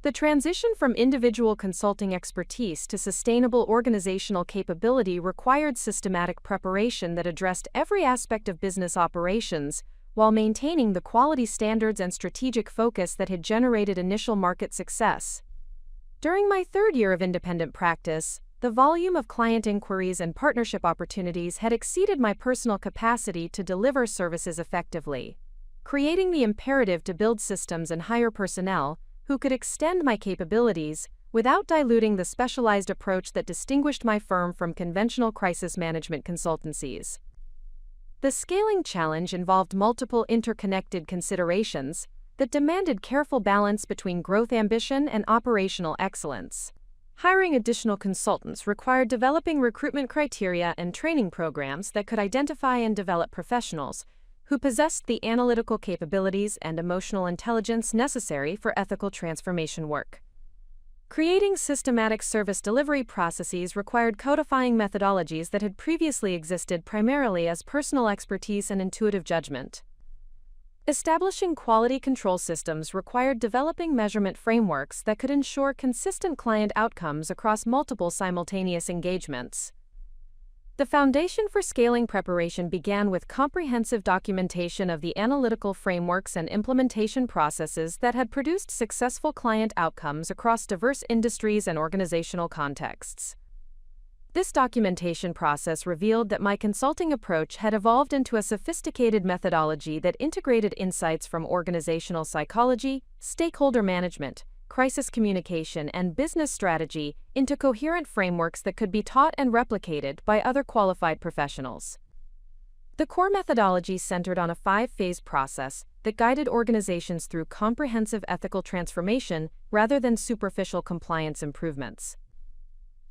The transition from individual consulting expertise to sustainable organizational capability required systematic preparation that addressed every aspect of business operations, while maintaining the quality standards and strategic focus that had generated initial market success. During my third year of independent practice, the volume of client inquiries and partnership opportunities had exceeded my personal capacity to deliver services effectively, creating the imperative to build systems and hire personnel who could extend my capabilities without diluting the specialized approach that distinguished my firm from conventional crisis management consultancies. The scaling challenge involved multiple interconnected considerations that demanded careful balance between growth ambition and operational excellence. Hiring additional consultants required developing recruitment criteria and training programs that could identify and develop professionals who possessed the analytical capabilities and emotional intelligence necessary for ethical transformation work. Creating systematic service delivery processes required codifying methodologies that had previously existed primarily as personal expertise and intuitive judgment. Establishing quality control systems required developing measurement frameworks that could ensure consistent client outcomes across multiple simultaneous engagements. The foundation for scaling preparation began with comprehensive documentation of the analytical frameworks and implementation processes that had produced successful client outcomes across diverse industries and organizational contexts. This documentation process revealed that my consulting approach had evolved into a sophisticated methodology that integrated insights from organizational psychology, stakeholder management, crisis communication, and business strategy into coherent frameworks that could be taught and replicated by other qualified professionals. The core methodology centered on a 5-phase process that guided organizations through comprehensive ethical transformation rather than superficial compliance improvements.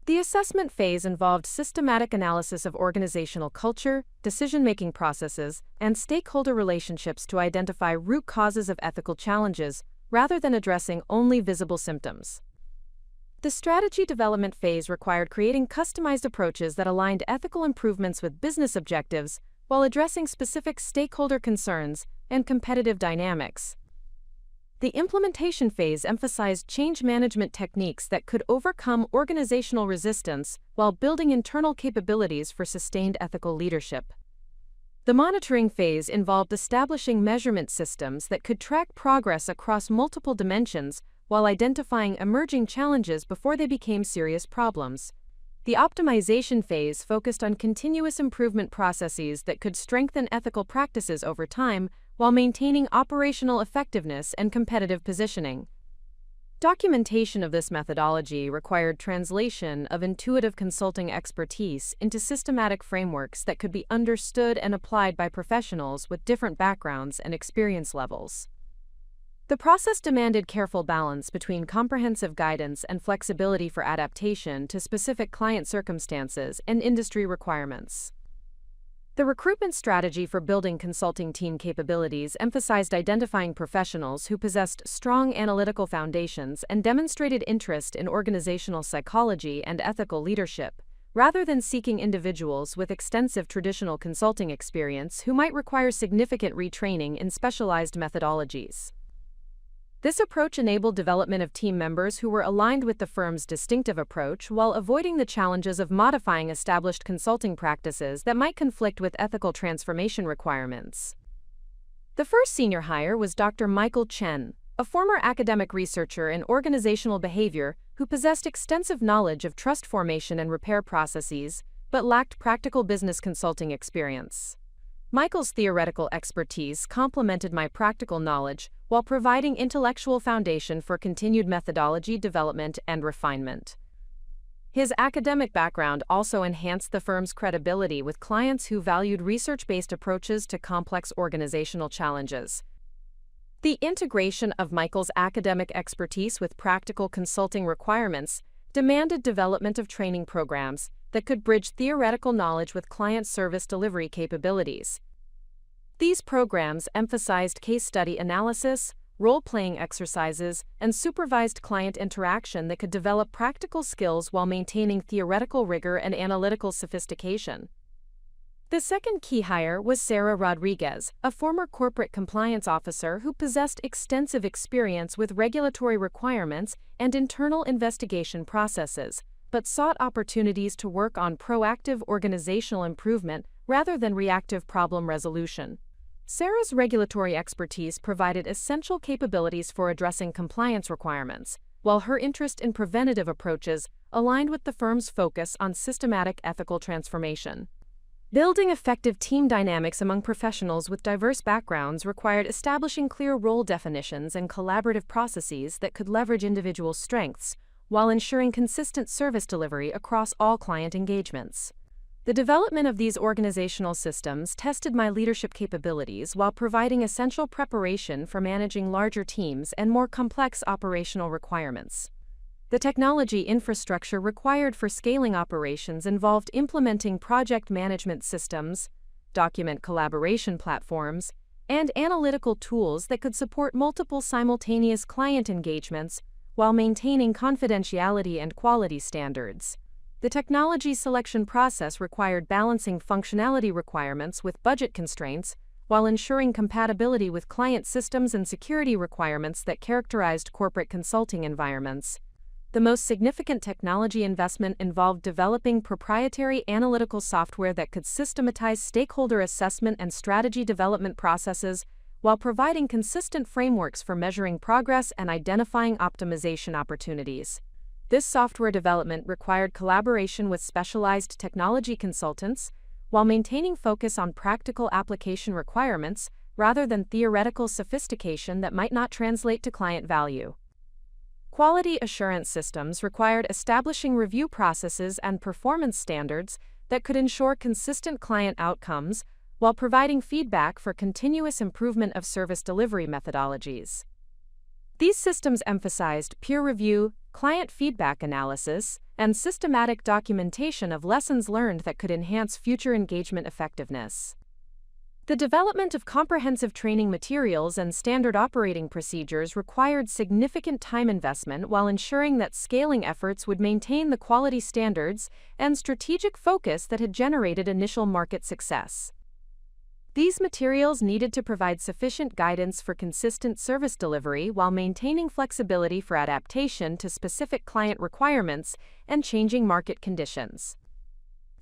The assessment phase involved systematic analysis of organizational culture, decision-making processes, and stakeholder relationships to identify root causes of ethical challenges, rather than addressing only visible symptoms. The strategy development phase required creating customized approaches that aligned ethical improvements with business objectives while addressing specific stakeholder concerns and competitive dynamics. The implementation phase emphasized change management techniques that could overcome organizational resistance while building internal capabilities for sustained ethical leadership. The monitoring phase involved establishing measurement systems that could track progress across multiple dimensions while identifying emerging challenges before they became serious problems. The optimization phase focused on continuous improvement processes that could strengthen ethical practices over time while maintaining operational effectiveness and competitive positioning. Documentation of this methodology required translation of intuitive consulting expertise into systematic frameworks that could be understood and applied by professionals with different backgrounds and experience levels. The process demanded careful balance between comprehensive guidance and flexibility for adaptation to specific client circumstances and industry requirements. The recruitment strategy for building consulting team capabilities emphasized identifying professionals who possessed strong analytical foundations and demonstrated interest in organizational psychology and ethical leadership, rather than seeking individuals with extensive traditional consulting experience who might require significant retraining in specialized methodologies. This approach enabled development of team members who were aligned with the firm's distinctive approach while avoiding the challenges of modifying established consulting practices that might conflict with ethical transformation requirements. The first senior hire was Dr. Michael Chen, a former academic researcher in organizational behavior who possessed extensive knowledge of trust formation and repair processes, but lacked practical business consulting experience. Michael's theoretical expertise complemented my practical knowledge while providing intellectual foundation for continued methodology development and refinement. His academic background also enhanced the firm's credibility with clients who valued research-based approaches to complex organizational challenges. The integration of Michael's academic expertise with practical consulting requirements demanded development of training programs that could bridge theoretical knowledge with client service delivery capabilities. These programs emphasized case study analysis, role-playing exercises, and supervised client interaction that could develop practical skills while maintaining theoretical rigor and analytical sophistication. The second key hire was Sarah Rodriguez, a former corporate compliance officer who possessed extensive experience with regulatory requirements and internal investigation processes, but sought opportunities to work on proactive organizational improvement rather than reactive problem resolution. Sarah's regulatory expertise provided essential capabilities for addressing compliance requirements, while her interest in preventative approaches aligned with the firm's focus on systematic ethical transformation. Building effective team dynamics among professionals with diverse backgrounds required establishing clear role definitions and collaborative processes that could leverage individual strengths, while ensuring consistent service delivery across all client engagements. The development of these organizational systems tested my leadership capabilities while providing essential preparation for managing larger teams and more complex operational requirements. The technology infrastructure required for scaling operations involved implementing project management systems, document collaboration platforms, and analytical tools that could support multiple simultaneous client engagements while maintaining confidentiality and quality standards. The technology selection process required balancing functionality requirements with budget constraints while ensuring compatibility with client systems and security requirements that characterized corporate consulting environments. The most significant technology investment involved developing proprietary analytical software that could systematize stakeholder assessment and strategy development processes while providing consistent frameworks for measuring progress and identifying optimization opportunities. This software development required collaboration with specialized technology consultants while maintaining focus on practical application requirements rather than theoretical sophistication that might not translate to client value. Quality assurance systems required establishing review processes and performance standards that could ensure consistent client outcomes while providing feedback for continuous improvement of service delivery methodologies. These systems emphasized peer review, client feedback analysis, and systematic documentation of lessons learned that could enhance future engagement effectiveness. The development of comprehensive training materials and standard operating procedures required significant time investment while ensuring that scaling efforts would maintain the quality standards and strategic focus that had generated initial market success. These materials needed to provide sufficient guidance for consistent service delivery while maintaining flexibility for adaptation to specific client requirements and changing market conditions.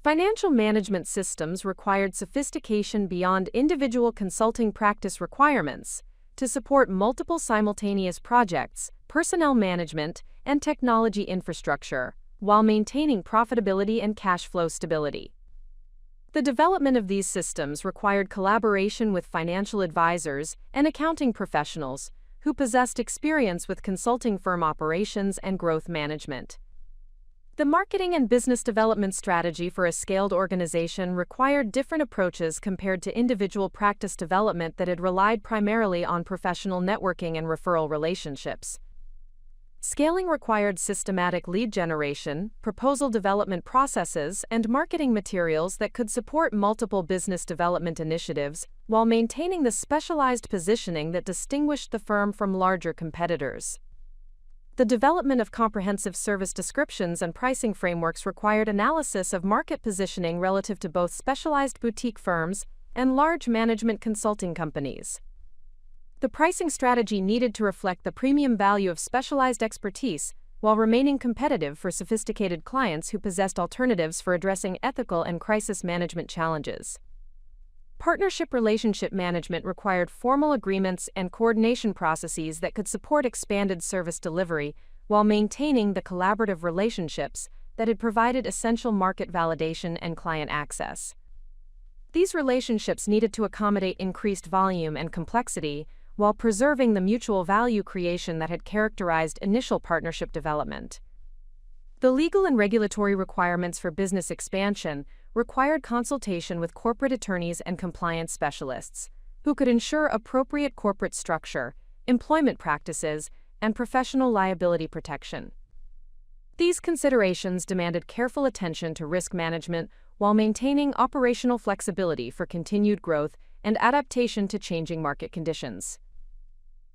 Financial management systems required sophistication beyond individual consulting practice requirements to support multiple simultaneous projects, personnel management, and technology infrastructure, while maintaining profitability and cash flow stability. The development of these systems required collaboration with financial advisors and accounting professionals who possessed experience with consulting firm operations and growth management. The marketing and business development strategy for a scaled organization required different approaches compared to individual practice development that had relied primarily on professional networking and referral relationships. Scaling required systematic lead generation, proposal development processes, and marketing materials that could support multiple business development initiatives while maintaining the specialized positioning that distinguished the firm from larger competitors. The development of comprehensive service descriptions and pricing frameworks required analysis of market positioning relative to both specialized boutique firms and large management consulting companies. The pricing strategy needed to reflect the premium value of specialized expertise while remaining competitive for sophisticated clients who possessed alternatives for addressing ethical and crisis management challenges. Partnership relationship management required formal agreements and coordination processes that could support expanded service delivery while maintaining the collaborative relationships that had provided essential market validation and client access. These relationships needed to accommodate increased volume and complexity while preserving the mutual value creation that had characterized initial partnership development. The legal and regulatory requirements for business expansion required consultation with corporate attorneys and compliance specialists, who could ensure appropriate corporate structure, employment practices, and professional liability protection. These considerations demanded careful attention to risk management while maintaining operational flexibility for continued growth and adaptation to changing market conditions.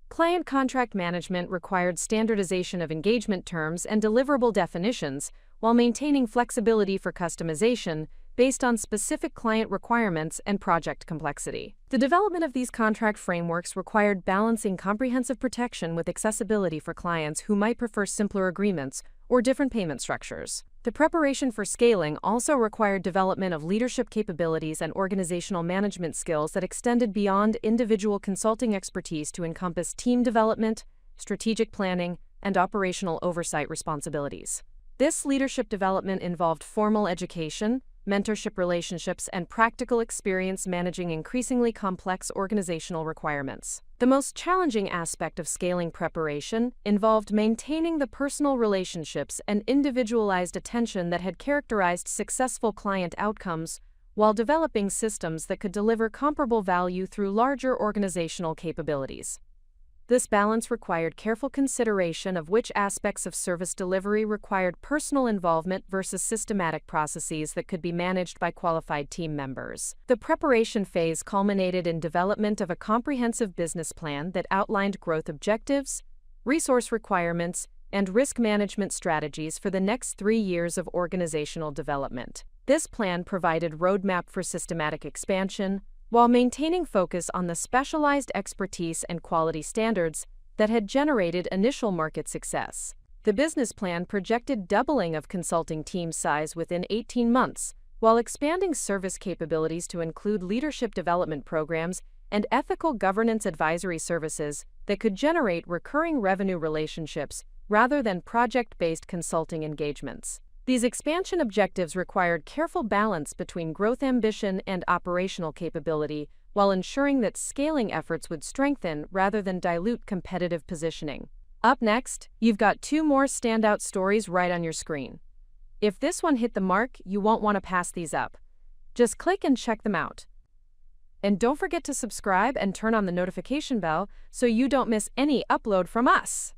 Client contract management required standardization of engagement terms and deliverable definitions while maintaining flexibility for customization based on specific client requirements and project complexity. The development of these contract frameworks required balancing comprehensive protection with accessibility for clients who might prefer simpler agreements or different payment structures. The preparation for scaling also required development of leadership capabilities and organizational management skills that extended beyond individual consulting expertise to encompass team development, strategic planning, and operational oversight responsibilities. This leadership development involved formal education, mentorship relationships, and practical experience managing increasingly complex organizational requirements. The most challenging aspect of scaling preparation involved maintaining the personal relationships and individualized attention that had characterized successful client outcomes while developing systems that could deliver comparable value through larger organizational capabilities. This balance required careful consideration of which aspects of service delivery required personal involvement versus systematic processes that could be managed by qualified team members. The preparation phase culminated in development of a comprehensive business plan that outlined growth objectives, resource requirements, and risk management strategies for the next 3 years of organizational development. This plan provided roadmap for systematic expansion, while maintaining focus on the specialized expertise and quality standards that had generated initial market success. The business plan projected doubling of consulting team size within 18 months, while expanding service capabilities to include leadership development programs and ethical governance advisory services that could generate recurring revenue relationships rather than project-based consulting engagements. These expansion objectives required careful balance between growth ambition and operational capability, while ensuring that scaling efforts would strengthen rather than dilute competitive positioning. Up next, you've got 2 more standout stories right on your screen. If this one hit the mark, you won't want to pass these up. Just click and check them out. And don't forget to subscribe and turn on the notification bell so you don't miss any upload from us.